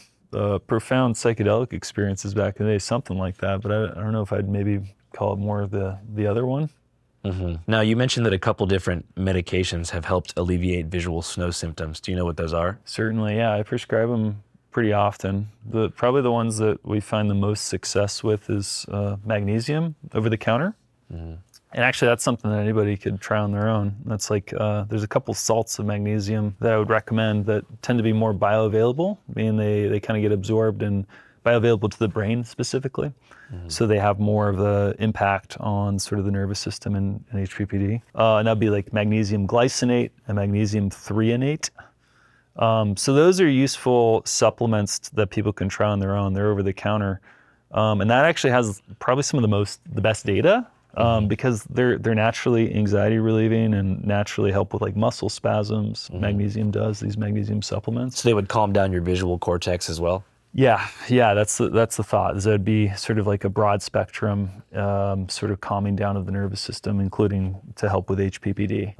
profound psychedelic experiences back in the day, something like that, but I don't know if I'd maybe call it more the other one. Now, you mentioned that a couple different medications have helped alleviate visual snow symptoms. Do you know what those are? Certainly, yeah. I prescribe them pretty often. Probably the ones that we find the most success with is magnesium over the counter. And actually, that's something that anybody could try on their own. That's like, there's a couple salts of magnesium that I would recommend that tend to be more bioavailable, meaning they kind of get absorbed, and bioavailable to the brain specifically. So they have more of the impact on sort of the nervous system in HPPD. And that'd be like magnesium glycinate and magnesium threonate. So those are useful supplements that people can try on their own. They're over the counter. And that actually has probably some of the best data because they're naturally anxiety relieving and naturally help with like muscle spasms. Magnesium does, these magnesium supplements. So they would calm down your visual cortex as well? Yeah, that's the thought, is that it'd be sort of like a broad spectrum sort of calming down of the nervous system, including to help with HPPD.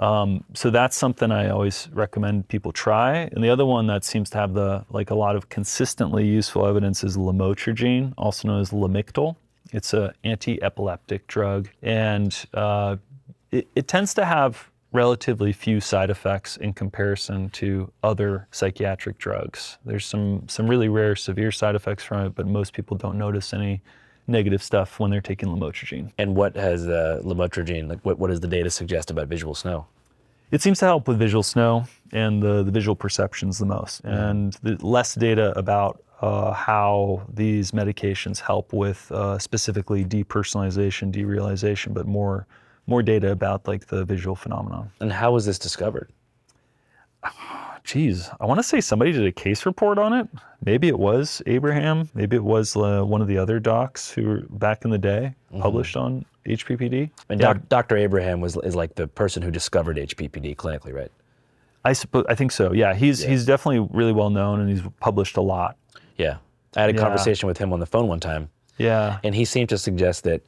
So that's something I always recommend people try. And the other one that seems to have a lot of consistently useful evidence is lamotrigine, also known as Lamictal. It's an anti-epileptic drug, and it tends to have relatively few side effects in comparison to other psychiatric drugs. There's some really rare severe side effects from it, but most people don't notice any negative stuff when they're taking lamotrigine. And what has lamotrigine, like what does the data suggest about visual snow? It seems to help with visual snow and the visual perceptions the most, and the less data about how these medications help with specifically depersonalization, derealization, but more data about like the visual phenomenon. And how was this discovered? Geez, I want to say somebody did a case report on it. Maybe it was Abraham. Maybe it was one of the other docs who were back in the day published on HPPD. And yeah. Dr. Abraham is like the person who discovered HPPD clinically, right? I think so. Yeah, he's definitely really well known and he's published a lot. Yeah, I had a conversation with him on the phone one time. Yeah, and he seemed to suggest that,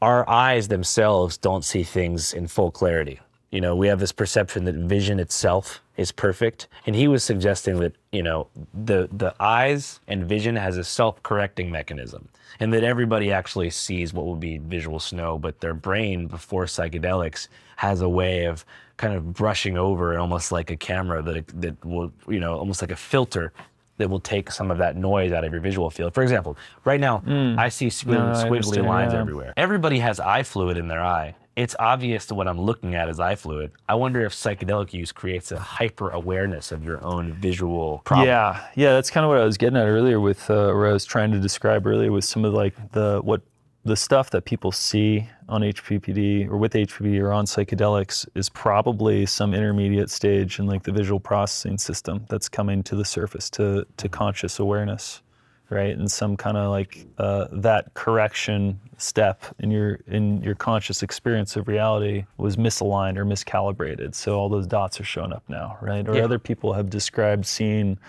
our eyes themselves don't see things in full clarity. We have this perception that vision itself is perfect. And he was suggesting that, the eyes and vision has a self-correcting mechanism, and that everybody actually sees what will be visual snow, but their brain before psychedelics has a way of kind of brushing over, almost like a camera that will, almost like a filter that will take some of that noise out of your visual field. For example, right now, I see squiggly lines everywhere. Everybody has eye fluid in their eye. It's obvious that what I'm looking at is eye fluid. I wonder if psychedelic use creates a hyper-awareness of your own visual problem. Yeah, that's kind of what I was getting at earlier with, or I was trying to describe earlier with some of like the stuff that people see on HPPD or with HPPD or on psychedelics is probably some intermediate stage in like the visual processing system that's coming to the surface to conscious awareness, right? And some kind of like that correction step in your conscious experience of reality was misaligned or miscalibrated. So all those dots are showing up now, right? Or other people have described seeing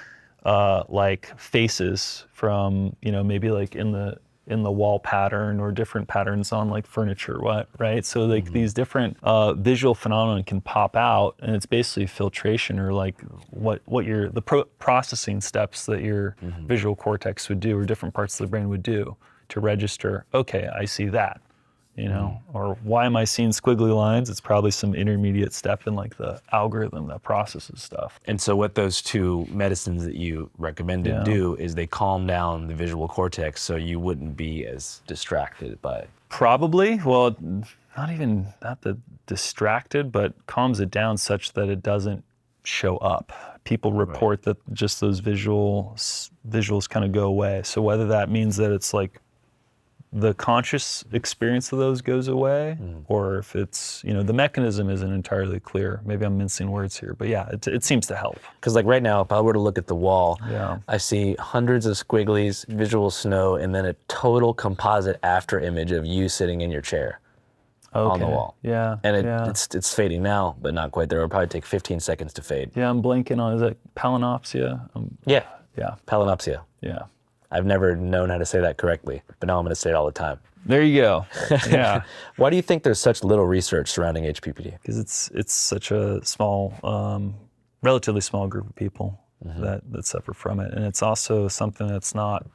like faces from, maybe like in the wall pattern or different patterns on like furniture, right? So like these different visual phenomena can pop out, and it's basically filtration or like what the processing steps that your visual cortex would do or different parts of the brain would do to register, okay, I see that, or why am I seeing squiggly lines? It's probably some intermediate step in like the algorithm that processes stuff. And so what those two medicines that you recommended do is they calm down the visual cortex so you wouldn't be as distracted by it. Probably, well, not the distracted, but calms it down such that it doesn't show up. People report that just those visuals kind of go away. So whether that means that it's like the conscious experience of those goes away, or if it's, the mechanism isn't entirely clear. Maybe I'm mincing words here, but yeah, it seems to help. Because like right now, if I were to look at the wall, I see hundreds of squigglies, visual snow, and then a total composite after image of you sitting in your chair on the wall. Yeah. And it's fading now, but not quite there. It'll probably take 15 seconds to fade. Yeah, I'm blanking on, is that palinopsia? Yeah. Yeah. Palinopsia. Yeah. I've never known how to say that correctly, but now I'm going to say it all the time. There you go. Yeah. Why do you think there's such little research surrounding HPPD? Because it's such a small, relatively small group of people that suffer from it, and it's also something that's not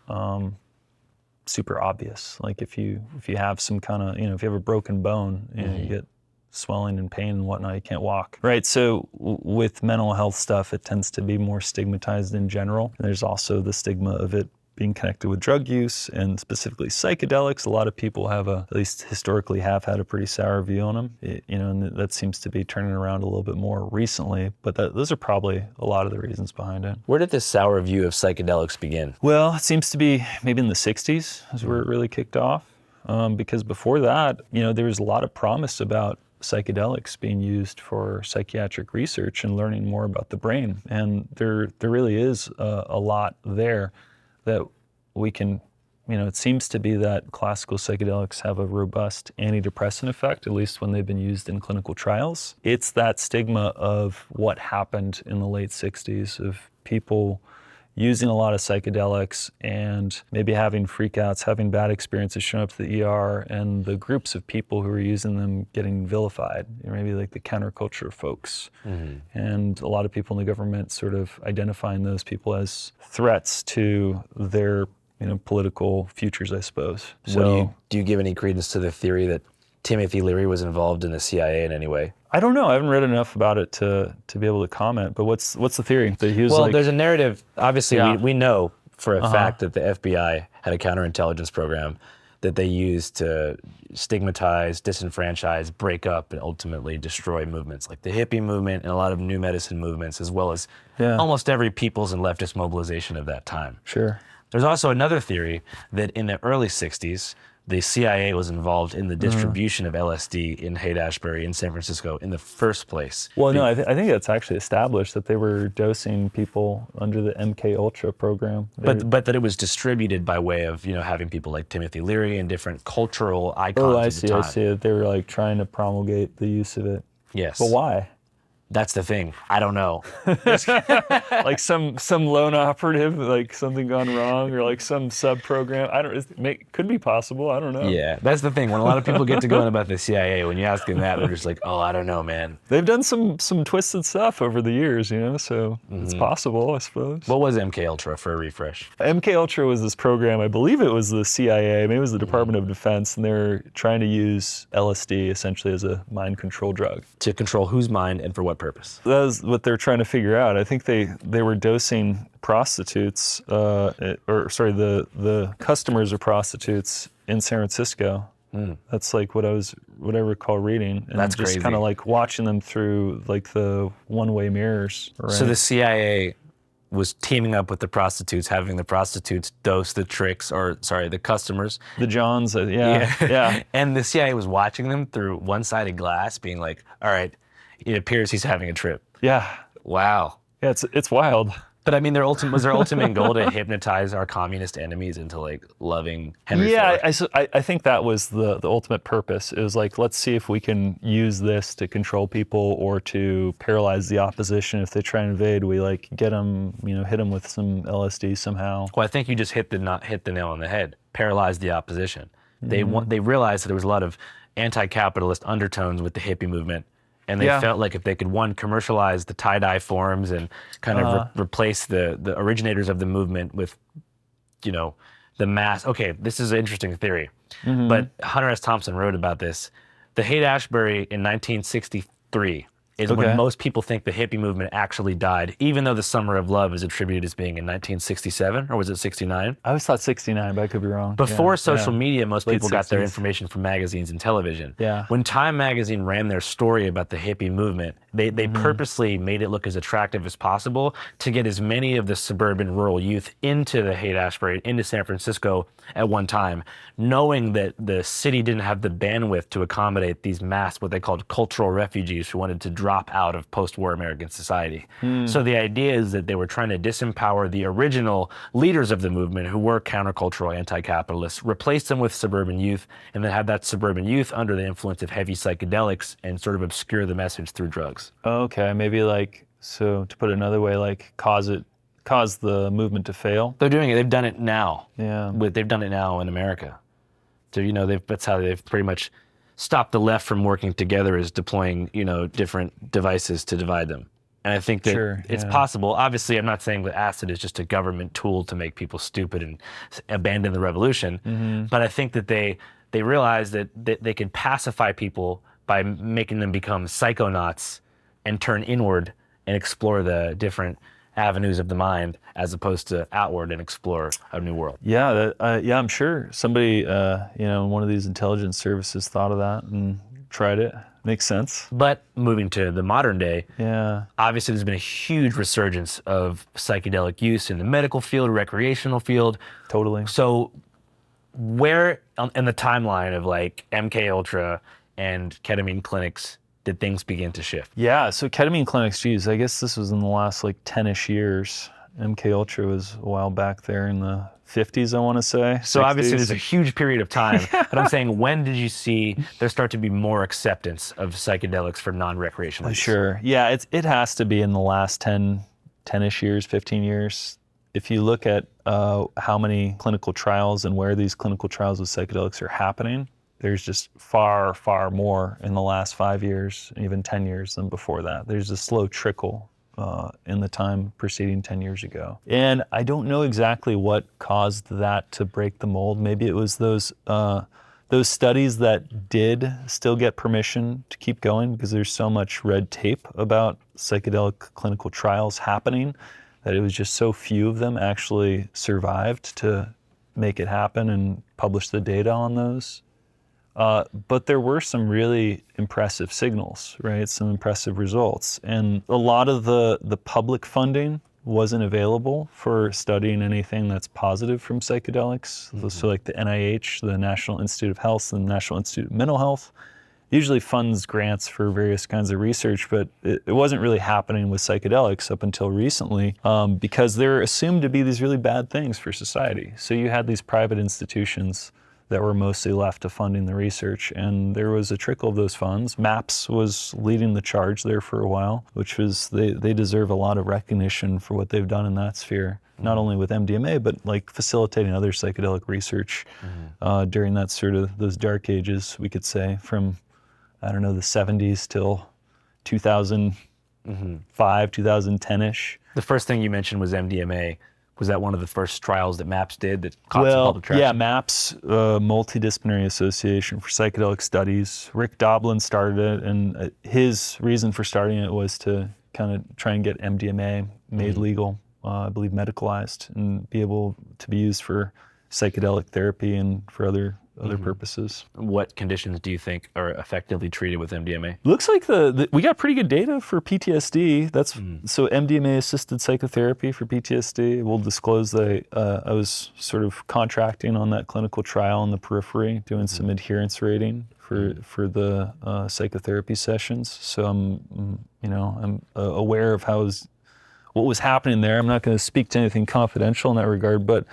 super obvious. Like if you have some kind of, if you have a broken bone, you get swelling and pain and whatnot, you can't walk. Right, so with mental health stuff, it tends to be more stigmatized in general. And there's also the stigma of it being connected with drug use and specifically psychedelics. A lot of people at least historically have had a pretty sour view on them, and that seems to be turning around a little bit more recently, but those are probably a lot of the reasons behind it. Where did this sour view of psychedelics begin? Well, it seems to be maybe in the 60s is where it really kicked off, because before that, there was a lot of promise about psychedelics being used for psychiatric research and learning more about the brain. And there really is a lot there that we can, it seems to be that classical psychedelics have a robust antidepressant effect, at least when they've been used in clinical trials. It's that stigma of what happened in the late 60s of people using a lot of psychedelics and maybe having freakouts, having bad experiences, showing up to the ER, and the groups of people who are using them getting vilified, maybe like the counterculture folks. And a lot of people in the government sort of identifying those people as threats to their political futures, I suppose. So, Do you give any credence to the theory that Timothy Leary was involved in the CIA in any way? I don't know. I haven't read enough about it to be able to comment. But what's the theory that he was Well, there's a narrative. Obviously, Yeah. we know for a fact that the FBI had a counterintelligence program that they used to stigmatize, disenfranchise, break up, and ultimately destroy movements like the hippie movement and a lot of new medicine movements, as well as almost every people's and leftist mobilization of that time. Sure. There's also another theory that in the early 60s, the CIA was involved in the distribution of LSD in Haight-Ashbury in San Francisco in the first place. Well, no, I think that's actually established that they were dosing people under the MK Ultra program. But that it was distributed by way of having people like Timothy Leary and different cultural icons at the time. I see. They were like trying to promulgate the use of it. Yes. But why? That's the thing. I don't know. Like some lone operative, like something gone wrong, or like some sub program. Could be possible. I don't know. Yeah, that's the thing. When a lot of people get to going about the CIA, when you ask them that, they're just like, "Oh, I don't know, man." They've done some twisted stuff over the years, so it's possible, I suppose. What was MK Ultra for a refresh? MK Ultra was this program. I believe it was the CIA, maybe it was the Department of Defense, and they're trying to use LSD essentially as a mind control drug. To control whose mind and for what purpose? That's what they're trying to figure out. I think they were dosing prostitutes, the customers of prostitutes in San Francisco. That's like what I recall reading. And That's just crazy. kind of like watching them through like the one-way mirrors. Right? So the CIA was teaming up with the prostitutes, having the prostitutes dose the the customers. The Johns, yeah. And the CIA was watching them through one-sided glass, being like, all right, it appears he's having a trip. Yeah. Wow. Yeah, it's wild. But I mean, was their ultimate goal to hypnotize our communist enemies into like loving Henry Yeah, Ford? I think that was the ultimate purpose. It was like, let's see if we can use this to control people or to paralyze the opposition. If they try and invade, we like get them, hit them with some LSD somehow. Well, I think you just hit the nail on the head. Paralyze the opposition. They realized that there was a lot of anti-capitalist undertones with the hippie movement. And they felt like if they could, commercialize the tie-dye forms and kind of replace the originators of the movement with, the mass. Okay, this is an interesting theory. But Hunter S. Thompson wrote about this. The Haight-Ashbury in 1963 is when most people think the hippie movement actually died, even though the Summer of Love is attributed as being in 1967, or was it 69? I always thought 69, but I could be wrong. Before social media, most Late people got their 60s. information from magazines and television. Yeah. When Time magazine ran their story about the hippie movement, they purposely made it look as attractive as possible to get as many of the suburban rural youth into the Haight-Ashbury, into San Francisco at one time, knowing that the city didn't have the bandwidth to accommodate these mass, what they called cultural refugees who wanted to drop out of post-war American society. So the idea is that they were trying to disempower the original leaders of the movement who were countercultural anti-capitalists, replace them with suburban youth, and then have that suburban youth under the influence of heavy psychedelics and sort of obscure the message through drugs. Okay, maybe like, so to put it another way, like cause the movement to fail. They're doing it. They've done it now. Yeah. They've done it now in America. So, that's how they've pretty much stopped the left from working together, is deploying, different devices to divide them. And I think that it's possible. Obviously, I'm not saying that acid is just a government tool to make people stupid and abandon the revolution. But I think that they realize that they can pacify people by making them become psychonauts and turn inward and explore the different avenues of the mind as opposed to outward and explore a new world. Yeah, I'm sure somebody, in one of these intelligence services thought of that and tried it. Makes sense. But moving to the modern day, Yeah. obviously there's been a huge resurgence of psychedelic use in the medical field, recreational field. Totally. So where in the timeline of like MK Ultra and ketamine clinics did things begin to shift? Yeah, so ketamine clinics, geez, I guess this was in the last like 10-ish years. MK Ultra was a while back there in the 50s, I want to say. So 60s. obviously there's a huge period of time, but I'm saying, when did you see there start to be more acceptance of psychedelics for non-recreational use? Sure. Yeah, it has to be in the last 10-ish years, 15 years. If you look at how many clinical trials and where these clinical trials with psychedelics are happening, there's just far, far more in the last 5 years, even 10 years than before that. There's a slow trickle in the time preceding 10 years ago. And I don't know exactly what caused that to break the mold. Maybe it was those studies that did still get permission to keep going, because there's so much red tape about psychedelic clinical trials happening that it was just so few of them actually survived to make it happen and publish the data on those. But there were some really impressive signals, right? Some impressive results. And a lot of the public funding wasn't available for studying anything that's positive from psychedelics. Mm-hmm. So like the NIH, the National Institute of Health, and the National Institute of Mental Health, usually funds grants for various kinds of research, but it wasn't really happening with psychedelics up until recently, because they're assumed to be these really bad things for society. So you had these private institutions that were mostly left to funding the research, and there was a trickle of those funds. MAPS was leading the charge there for a while, which was, they deserve a lot of recognition for what they've done in that sphere, not only with MDMA, but like facilitating other psychedelic research during that sort of, those dark ages, we could say, from, I don't know, the 70s till 2005, 2010-ish. The first thing you mentioned was MDMA. Was that one of the first trials that MAPS did that caught some public traction? Yeah, MAPS, Multidisciplinary Association for Psychedelic Studies. Rick Doblin started it, and his reason for starting it was to kind of try and get MDMA made legal, I believe medicalized, and be able to be used for psychedelic therapy and for other purposes. What conditions do you think are effectively treated with MDMA? Looks like we got pretty good data for PTSD. That's so MDMA-assisted psychotherapy for PTSD. We'll disclose that I was sort of contracting on that clinical trial in the periphery, doing some adherence rating for the psychotherapy sessions. So I'm aware of what was happening there. I'm not going to speak to anything confidential in that regard, but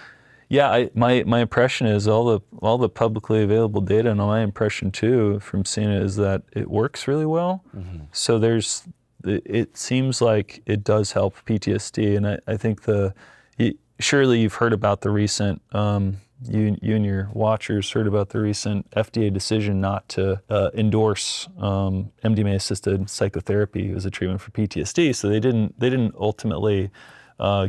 yeah, my impression is all the publicly available data, and my impression too from seeing it, is that it works really well. Mm-hmm. So it seems like it does help PTSD, and I think surely you've heard about the recent, you and your watchers heard about the recent FDA decision not to endorse MDMA-assisted psychotherapy as a treatment for PTSD. So they didn't ultimately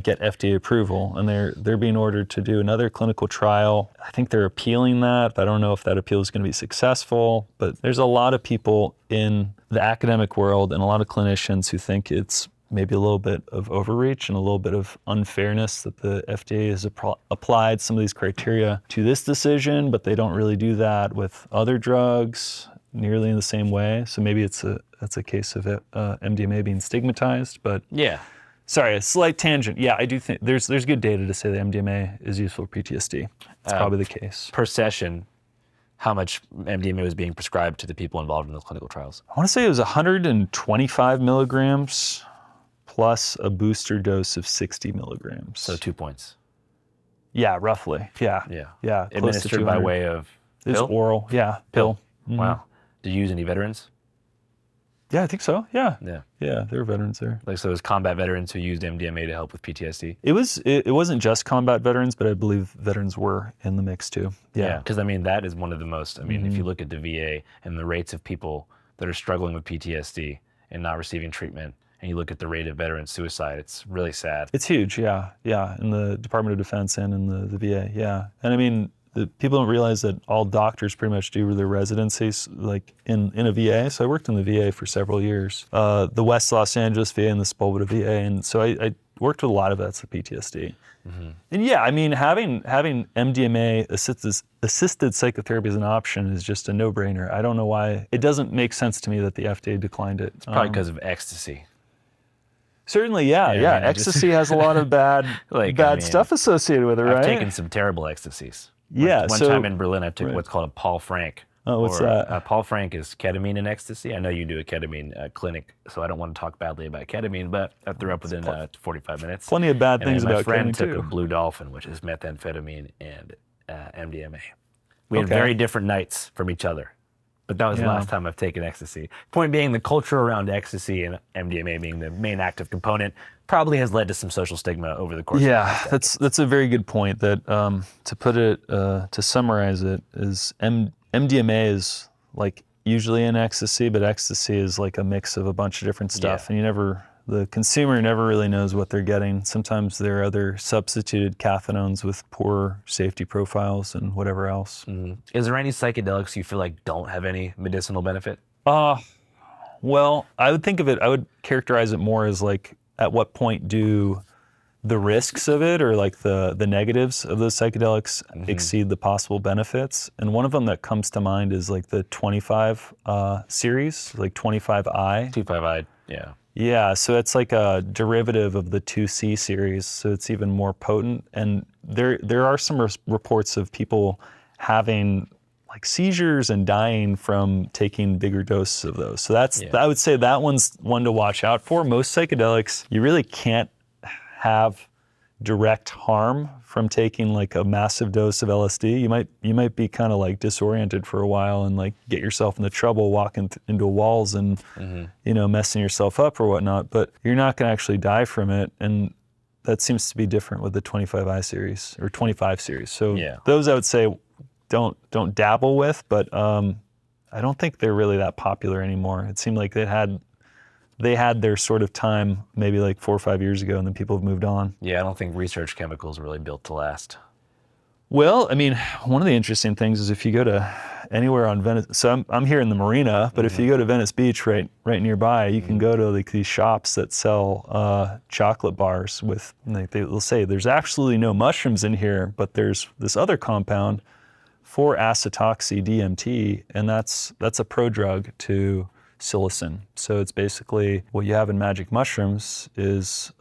get FDA approval, and they're being ordered to do another clinical trial. I think they're appealing that, but I don't know if that appeal is going to be successful. But there's a lot of people in the academic world and a lot of clinicians who think it's maybe a little bit of overreach and a little bit of unfairness that the FDA has applied some of these criteria to this decision, but they don't really do that with other drugs nearly in the same way. So maybe that's a case of MDMA being stigmatized, but yeah. Sorry, a slight tangent. Yeah, I do think there's good data to say that MDMA is useful for PTSD. That's probably the case. Per session, how much MDMA was being prescribed to the people involved in those clinical trials? I want to say it was 125 milligrams plus a booster dose of 60 milligrams. So 2 points. Yeah, roughly. Yeah. Administered by way of pill? It's oral. Yeah, pill. Mm-hmm. Wow. Did you use any veterans? Yeah, I think so. Yeah. Yeah, there were veterans there. Like, so it was combat veterans who used MDMA to help with PTSD? It wasn't just combat veterans, but I believe veterans were in the mix too. Yeah. Because that is one of the most, if you look at the VA and the rates of people that are struggling with PTSD and not receiving treatment, and you look at the rate of veteran suicide, it's really sad. It's huge, yeah, in the Department of Defense and in the VA, yeah. And people don't realize that all doctors pretty much do their residencies like in a VA. So I worked in the VA for several years, the West Los Angeles VA and the Sepulveda VA. And so I worked with a lot of vets with PTSD. And yeah, I mean, having MDMA assisted psychotherapy as an option is just a no-brainer. I don't know why. It doesn't make sense to me that the FDA declined it. It's probably because of ecstasy. Certainly, yeah. Ecstasy has a lot of bad stuff associated with it, right? I've taken some terrible ecstasies. Yeah. One time in Berlin, I took what's called a Paul Frank. Oh, what's that? Paul Frank is ketamine and ecstasy. I know you do a ketamine clinic, so I don't want to talk badly about ketamine, but I threw up within 45 minutes. Plenty of bad things about ketamine, too. My friend took a Blue Dolphin, which is methamphetamine and MDMA. We had very different nights from each other, but that was the last time I've taken ecstasy. Point being, the culture around ecstasy and MDMA being the main active component probably has led to some social stigma over the course of the last decade. That's a very good point. That to put it, to summarize it, is MDMA is like usually in ecstasy, but ecstasy is like a mix of a bunch of different stuff, and the consumer never really knows what they're getting. Sometimes there are other substituted cathinones with poor safety profiles and whatever else. Is there any psychedelics you feel like don't have any medicinal benefit? Well, I would characterize it more as like, at what point do the risks of it, or like the negatives of those psychedelics exceed the possible benefits? And one of them that comes to mind is like the 25 series, like 25I. 25I, yeah. Yeah, so it's like a derivative of the 2C series, so it's even more potent. And there are some reports of people having like seizures and dying from taking bigger doses of those. So I would say that one's one to watch out for. Most psychedelics, you really can't have direct harm from taking like a massive dose of LSD. You might be kind of like disoriented for a while and like get yourself into trouble walking into walls and messing yourself up or whatnot, but you're not going to actually die from it. And that seems to be different with the 25I series or 25 series. So those I would say don't dabble with, but I don't think they're really that popular anymore. It seemed like they had their sort of time maybe like 4 or 5 years ago, and then people have moved on. Yeah, I don't think research chemicals are really built to last. Well, I mean, one of the interesting things is if you go to anywhere on Venice, so I'm here in the marina, but if you go to Venice Beach right nearby, you can go to like these shops that sell chocolate bars with, like they'll say there's absolutely no mushrooms in here, but there's this other compound, 4-acetoxy-DMT, and that's a prodrug to psilocin. So it's basically what you have in magic mushrooms is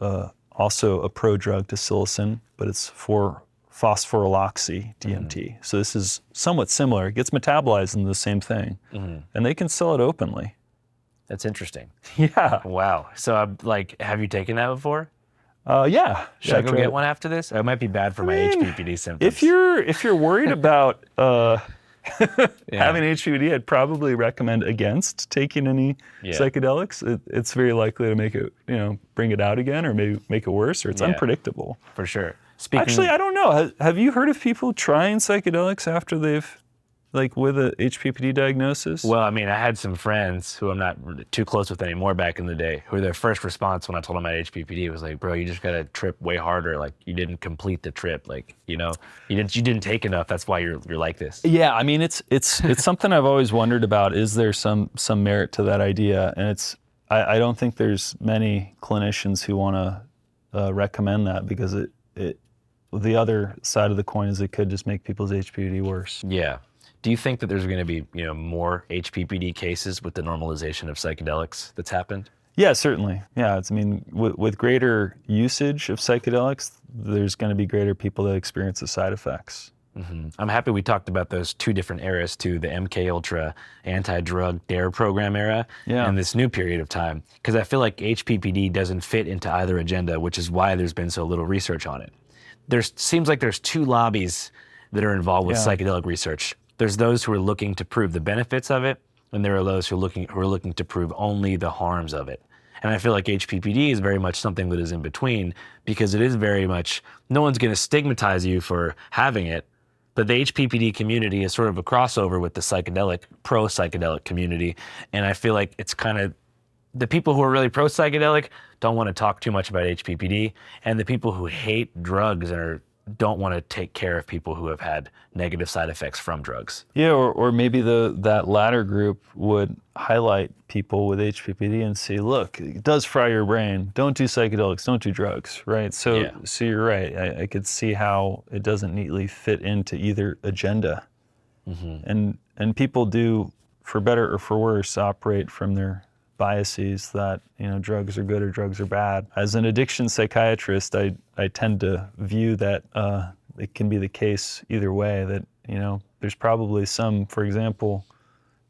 also a prodrug to psilocin, but it's for phosphoryloxy-DMT. So this is somewhat similar. It gets metabolized into the same thing, and they can sell it openly. That's interesting. Yeah. Wow. So have you taken that before? Yeah. Should I go get one after this? It might be bad for my HPPD symptoms. If you're worried about having HPPD, I'd probably recommend against taking any psychedelics. It's very likely to make it, bring it out again, or maybe make it worse, or it's unpredictable. For sure. Actually, I don't know. Have you heard of people trying psychedelics after they've, like, with a HPPD diagnosis? Well, I mean, I had some friends who I'm not too close with anymore back in the day, who their first response when I told them I had HPPD was like, bro, you just got to trip way harder. Like, you didn't complete the trip. Like, you didn't take enough. That's why you're like this. Yeah, I mean, it's something I've always wondered about. Is there some merit to that idea? And I don't think there's many clinicians who want to recommend that, because the other side of the coin is it could just make people's HPPD worse. Yeah. Do you think that there's going to be, more HPPD cases with the normalization of psychedelics that's happened? Yeah, certainly. Yeah, with greater usage of psychedelics, there's going to be greater people that experience the side effects. I'm happy we talked about those two different eras too, the MK Ultra anti-drug DARE program era and this new period of time, because I feel like HPPD doesn't fit into either agenda, which is why there's been so little research on it. Seems like there's two lobbies that are involved with psychedelic research. There's those who are looking to prove the benefits of it, and there are those who are looking to prove only the harms of it. And I feel like HPPD is very much something that is in between, because it is very much, no one's going to stigmatize you for having it, but the HPPD community is sort of a crossover with the pro-psychedelic community. And I feel like it's kind of, the people who are really pro-psychedelic don't want to talk too much about HPPD, and the people who hate drugs and are don't want to take care of people who have had negative side effects from drugs. Yeah, or maybe that latter group would highlight people with HPPD and say, look, it does fry your brain. Don't do psychedelics, don't do drugs, right? So you're right. I could see how it doesn't neatly fit into either agenda. And people do, for better or for worse, operate from their biases that, drugs are good or drugs are bad. As an addiction psychiatrist, I tend to view that it can be the case either way, that, there's probably some, for example,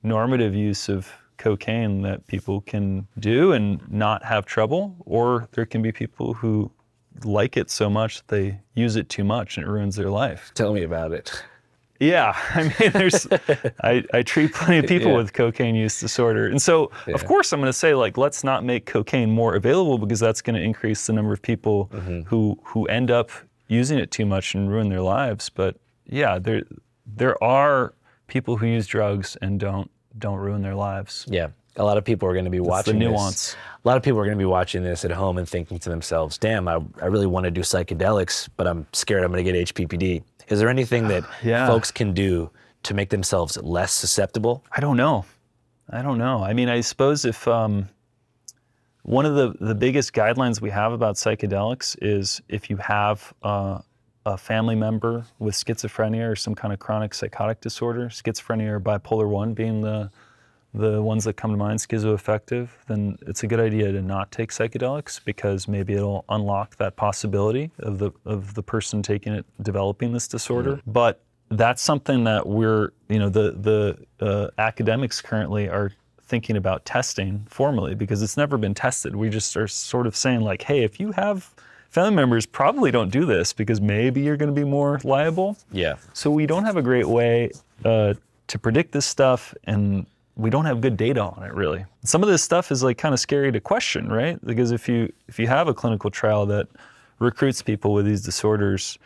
normative use of cocaine that people can do and not have trouble, or there can be people who like it so much that they use it too much and it ruins their life. Tell me about it. Yeah, I mean, I treat plenty of people with cocaine use disorder. And so, of course, I'm going to say, let's not make cocaine more available, because that's going to increase the number of people who end up using it too much and ruin their lives. But yeah, there are people who use drugs and don't ruin their lives. Yeah, a lot of people are going to be watching the nuance. A lot of people are going to be watching this at home and thinking to themselves, damn, I really want to do psychedelics, but I'm scared I'm going to get HPPD. Is there anything that folks can do to make themselves less susceptible? I don't know. I mean, I suppose if one of the biggest guidelines we have about psychedelics is if you have a family member with schizophrenia or some kind of chronic psychotic disorder, schizophrenia or bipolar 1 being the ones that come to mind, schizoaffective, then it's a good idea to not take psychedelics, because maybe it'll unlock that possibility of the person taking it, developing this disorder. But that's something that we're, the academics currently are thinking about testing formally, because it's never been tested. We just are sort of saying hey, if you have family members, probably don't do this, because maybe you're going to be more liable. Yeah. So we don't have a great way to predict this stuff, and we don't have good data on it, really. Some of this stuff is kind of scary to question, right? Because if you have a clinical trial that recruits people with these disorders,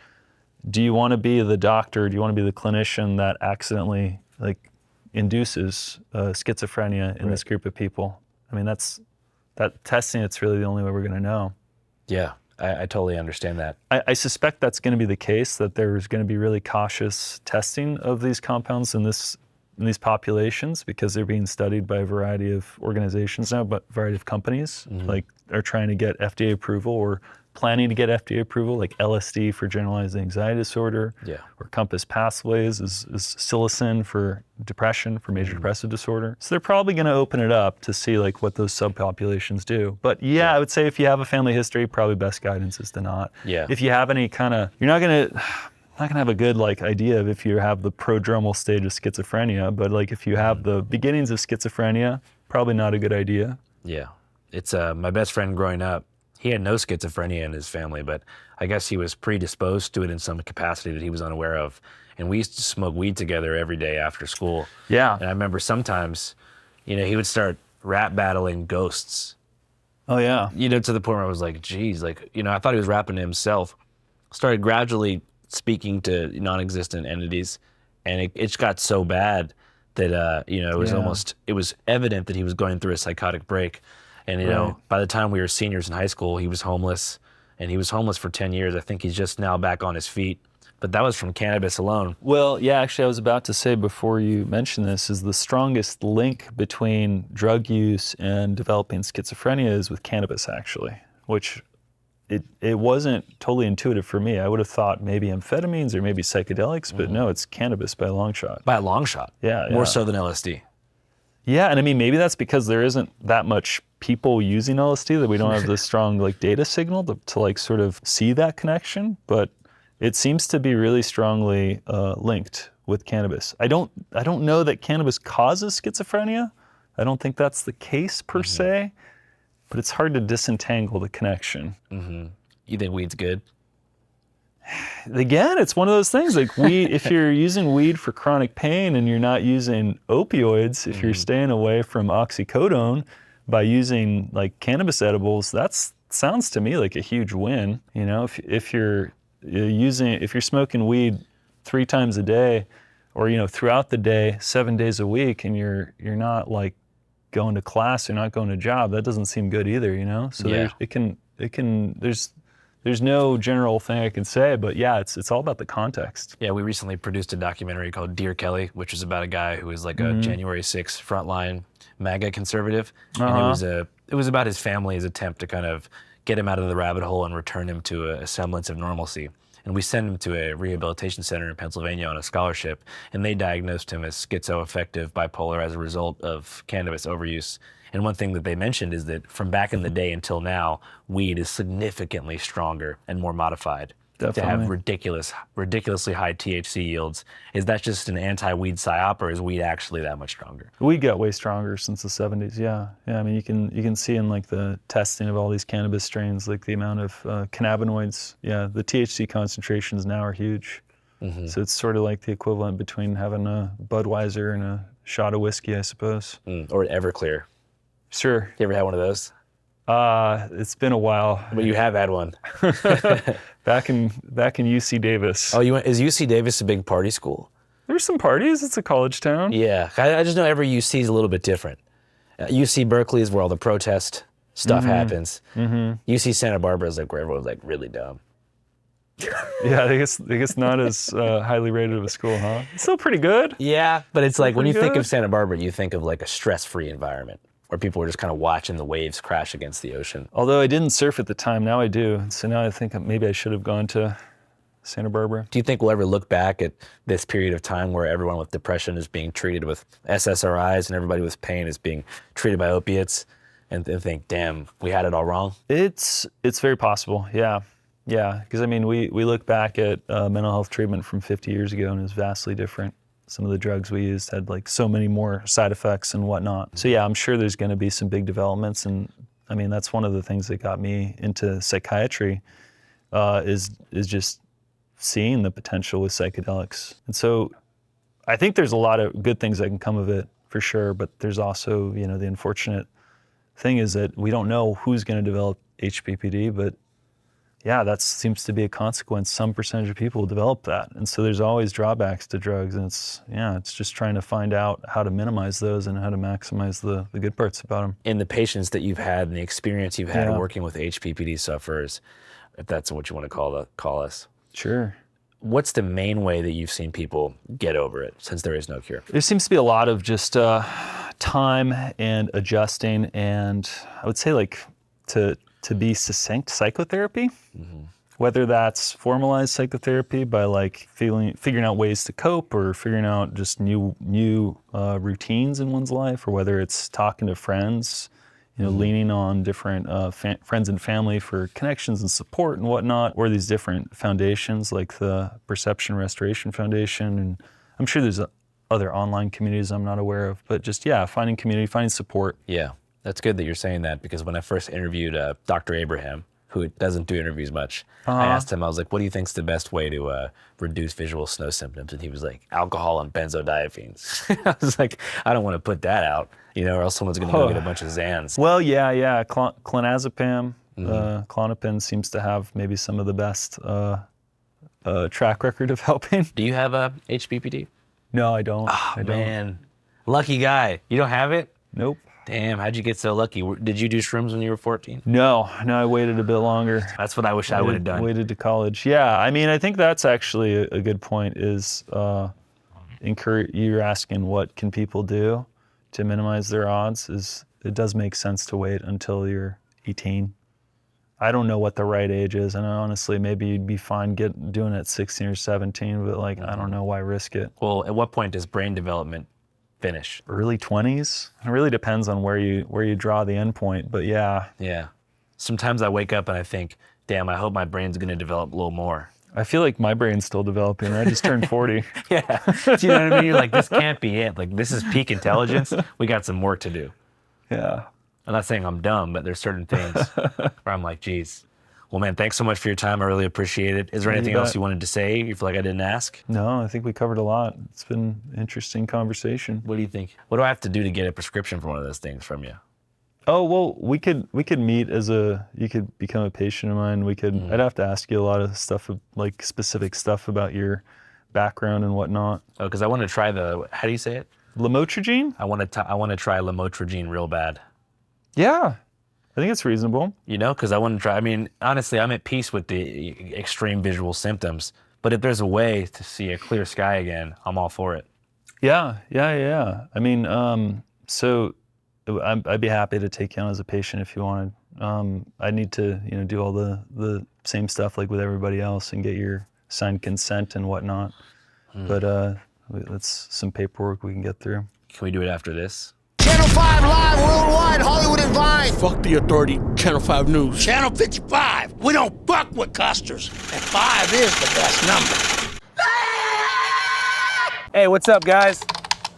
do you want to be the doctor? Do you want to be the clinician that accidentally induces schizophrenia in this group of people? I mean, that testing, it's really the only way we're going to know. Yeah, I totally understand that. I suspect that's going to be the case, that there's going to be really cautious testing of these compounds in these populations, because they're being studied by a variety of organizations now, but a variety of companies are trying to get FDA approval or planning to get FDA approval, like LSD for generalized anxiety disorder, or Compass Pathways is psilocin for depression, for major depressive disorder. So they're probably going to open it up to see what those subpopulations do. But I would say if you have a family history, probably best guidance is to not. Yeah. If you have any you're not going to have a good idea of if you have the prodromal stage of schizophrenia, but if you have the beginnings of schizophrenia, probably not a good idea. Yeah. It's my best friend growing up, he had no schizophrenia in his family, but I guess he was predisposed to it in some capacity that he was unaware of. And we used to smoke weed together every day after school. Yeah. And I remember sometimes, he would start rap battling ghosts. Oh yeah. To the point where I was like, geez, I thought he was rapping to himself. Started gradually speaking to non-existent entities, and it just got so bad that it was it was evident that he was going through a psychotic break. And by the time we were seniors in high school, he was homeless, and he was homeless for 10 years. I think he's just now back on his feet, but that was from cannabis alone. Well, yeah, actually I was about to say before you mentioned this, is the strongest link between drug use and developing schizophrenia is with cannabis, actually, which it wasn't totally intuitive for me. I would have thought maybe amphetamines or maybe psychedelics, but no, it's cannabis by a long shot. By a long shot. Yeah. More so than LSD. Yeah, and I mean, maybe that's because there isn't that much people using LSD that we don't have this strong data signal to sort of see that connection, but it seems to be really strongly linked with cannabis. I don't know that cannabis causes schizophrenia. I don't think that's the case per se. But it's hard to disentangle the connection. You think weed's good? Again, it's one of those things weed. If you're using weed for chronic pain and you're not using opioids, if you're staying away from oxycodone by using cannabis edibles, that sounds to me like a huge win. If you're smoking weed 3 times a day, or throughout the day, 7 days a week, and you're not going to class or not going to job, that doesn't seem good either, So there's There's no general thing I can say, but yeah, it's all about the context. Yeah, we recently produced a documentary called Dear Kelly, which is about a guy who was like a January 6th frontline MAGA conservative. And it was about his family's attempt to kind of get him out of the rabbit hole and return him to a semblance of normalcy. And we sent him to a rehabilitation center in Pennsylvania on a scholarship, and they diagnosed him as schizoaffective bipolar as a result of cannabis overuse. And one thing that they mentioned is that from back in the day until now, weed is significantly stronger and more modified to have ridiculously high THC yields. Is that just an anti-weed psyop, or is weed actually that much stronger? Weed got way stronger since the 70s, yeah. I mean, you can see in like the testing of all these cannabis strains, like the amount of cannabinoids. Yeah, the THC concentrations now are huge. So it's sort of like the equivalent between having a Budweiser and a shot of whiskey, I suppose. Or an Everclear. Sure. You ever had one of those? It's been a while. But you have had one. Back in UC Davis. Oh, is UC Davis a big party school? There's some parties. It's a college town. Yeah, I just know every UC is a little bit different. UC Berkeley is where all the protest stuff happens. UC Santa Barbara is like where everyone's like really dumb. Yeah, I guess not as highly rated of a school, huh? It's still pretty good. Yeah, but it's like when you think of Santa Barbara, you think of like a stress-free environment where people were just kind of watching the waves crash against the ocean. Although I didn't surf at the time, now I do. So now I think maybe I should have gone to Santa Barbara. Do you think we'll ever look back at this period of time where everyone with depression is being treated with SSRIs and everybody with pain is being treated by opiates and think, damn, we had it all wrong? It's very possible, yeah. Yeah, because I mean, we look back at mental health treatment from 50 years ago and it was vastly different. Some of the drugs we used had like so many more side effects and whatnot. So yeah, I'm sure there's going to be some big developments, and I mean that's one of the things that got me into psychiatry is just seeing the potential with psychedelics. And so I think there's a lot of good things that can come of it for sure, but there's also, the unfortunate thing is that we don't know who's going to develop HPPD, but yeah, that seems to be a consequence. Some percentage of people will develop that. And so there's always drawbacks to drugs, and it's just trying to find out how to minimize those and how to maximize the good parts about them. In the patients that you've had and the experience you've had working with HPPD sufferers, if that's what you want to call us. Sure. What's the main way that you've seen people get over it since there is no cure? There seems to be a lot of just time and adjusting, and I would say like to be succinct, psychotherapy, whether that's formalized psychotherapy by like figuring out ways to cope or figuring out just new routines in one's life, or whether it's talking to friends, leaning on different friends and family for connections and support and whatnot, or these different foundations like the Perception Restoration Foundation, and I'm sure there's other online communities I'm not aware of, but just finding community, finding support. Yeah. That's good that you're saying that, because when I first interviewed Dr. Abraham, who doesn't do interviews much, I asked him, I was like, what do you think's the best way to reduce visual snow symptoms? And he was like, alcohol and benzodiazepines. I was like, I don't want to put that out, or else someone's going to go get a bunch of Xans. Well, yeah. Clonazepam, Klonopin seems to have maybe some of the best track record of helping. Do you have a HPPD? No, I don't. Oh, man. Lucky guy. You don't have it? Nope. Damn, how'd you get so lucky? Did you do shrooms when you were 14? No, I waited a bit longer. That's what I wish I would have done. Waited to college. Yeah, I mean, I think that's actually a good point is you're asking what can people do to minimize their odds. It does make sense to wait until you're 18. I don't know what the right age is, and honestly, maybe you'd be fine doing it at 16 or 17, but I don't know why risk it. Well, at what point does brain development finish? Early 20s. It really depends on where you draw the end point, but yeah. Yeah. Sometimes I wake up and I think, damn, I hope my brain's going to develop a little more. I feel like my brain's still developing. I just turned 40. Yeah. Do you know what I mean? You're like, this can't be it. Like, this is peak intelligence. We got some work to do. Yeah. I'm not saying I'm dumb, but there's certain things where I'm like, geez. Well, man, thanks so much for your time. I really appreciate it. Is there anything else you wanted to say? You feel like I didn't ask? No, I think we covered a lot. It's been an interesting conversation. What do you think? What do I have to do to get a prescription for one of those things from you? Oh, well, we could meet you could become a patient of mine. I'd have to ask you a lot of stuff, like specific stuff about your background and whatnot. Oh, because I want to try how do you say it? Lamotrigine? I want to try lamotrigine real bad. Yeah. I think it's reasonable. You know, because I want to try. I mean, honestly, I'm at peace with the extreme visual symptoms. But if there's a way to see a clear sky again, I'm all for it. Yeah. I mean, I'd be happy to take you on as a patient if you wanted. I need to, do all the same stuff like with everybody else and get your signed consent and whatnot. But that's some paperwork we can get through. Can we do it after this? Channel 5 live worldwide, Hollywood and Vine. Fuck the authority, Channel 5 News. Channel 55. We don't fuck with custers. And 5 is the best number. Hey, what's up, guys?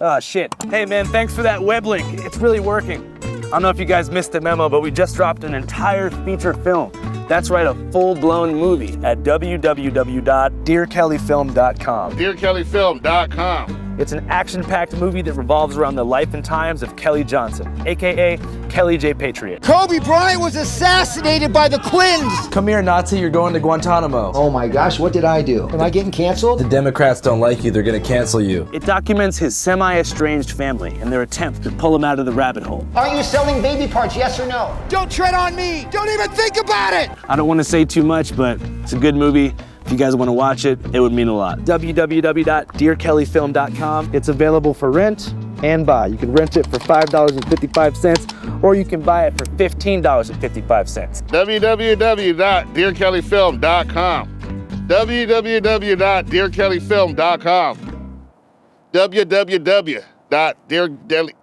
Oh, shit. Hey, man, thanks for that web link. It's really working. I don't know if you guys missed the memo, but we just dropped an entire feature film. That's right, a full-blown movie at www.dearkellyfilm.com. DearKellyFilm.com. It's an action-packed movie that revolves around the life and times of Kelly Johnson, aka Kelly J. Patriot. Kobe Bryant was assassinated by the Quins. Come here, Nazi, you're going to Guantanamo. Oh my gosh, what did I do? Am I getting canceled? The Democrats don't like you, they're gonna cancel you. It documents his semi-estranged family and their attempt to pull him out of the rabbit hole. Are you selling baby parts, yes or no? Don't tread on me. Don't even think about it. I don't want to say too much, but it's a good movie. If you guys want to watch it, it would mean a lot. www.dearkellyfilm.com. It's available for rent and buy. You can rent it for $5.55, or you can buy it for $15.55. www.dearkellyfilm.com. www.dearkellyfilm.com. www.dearkelly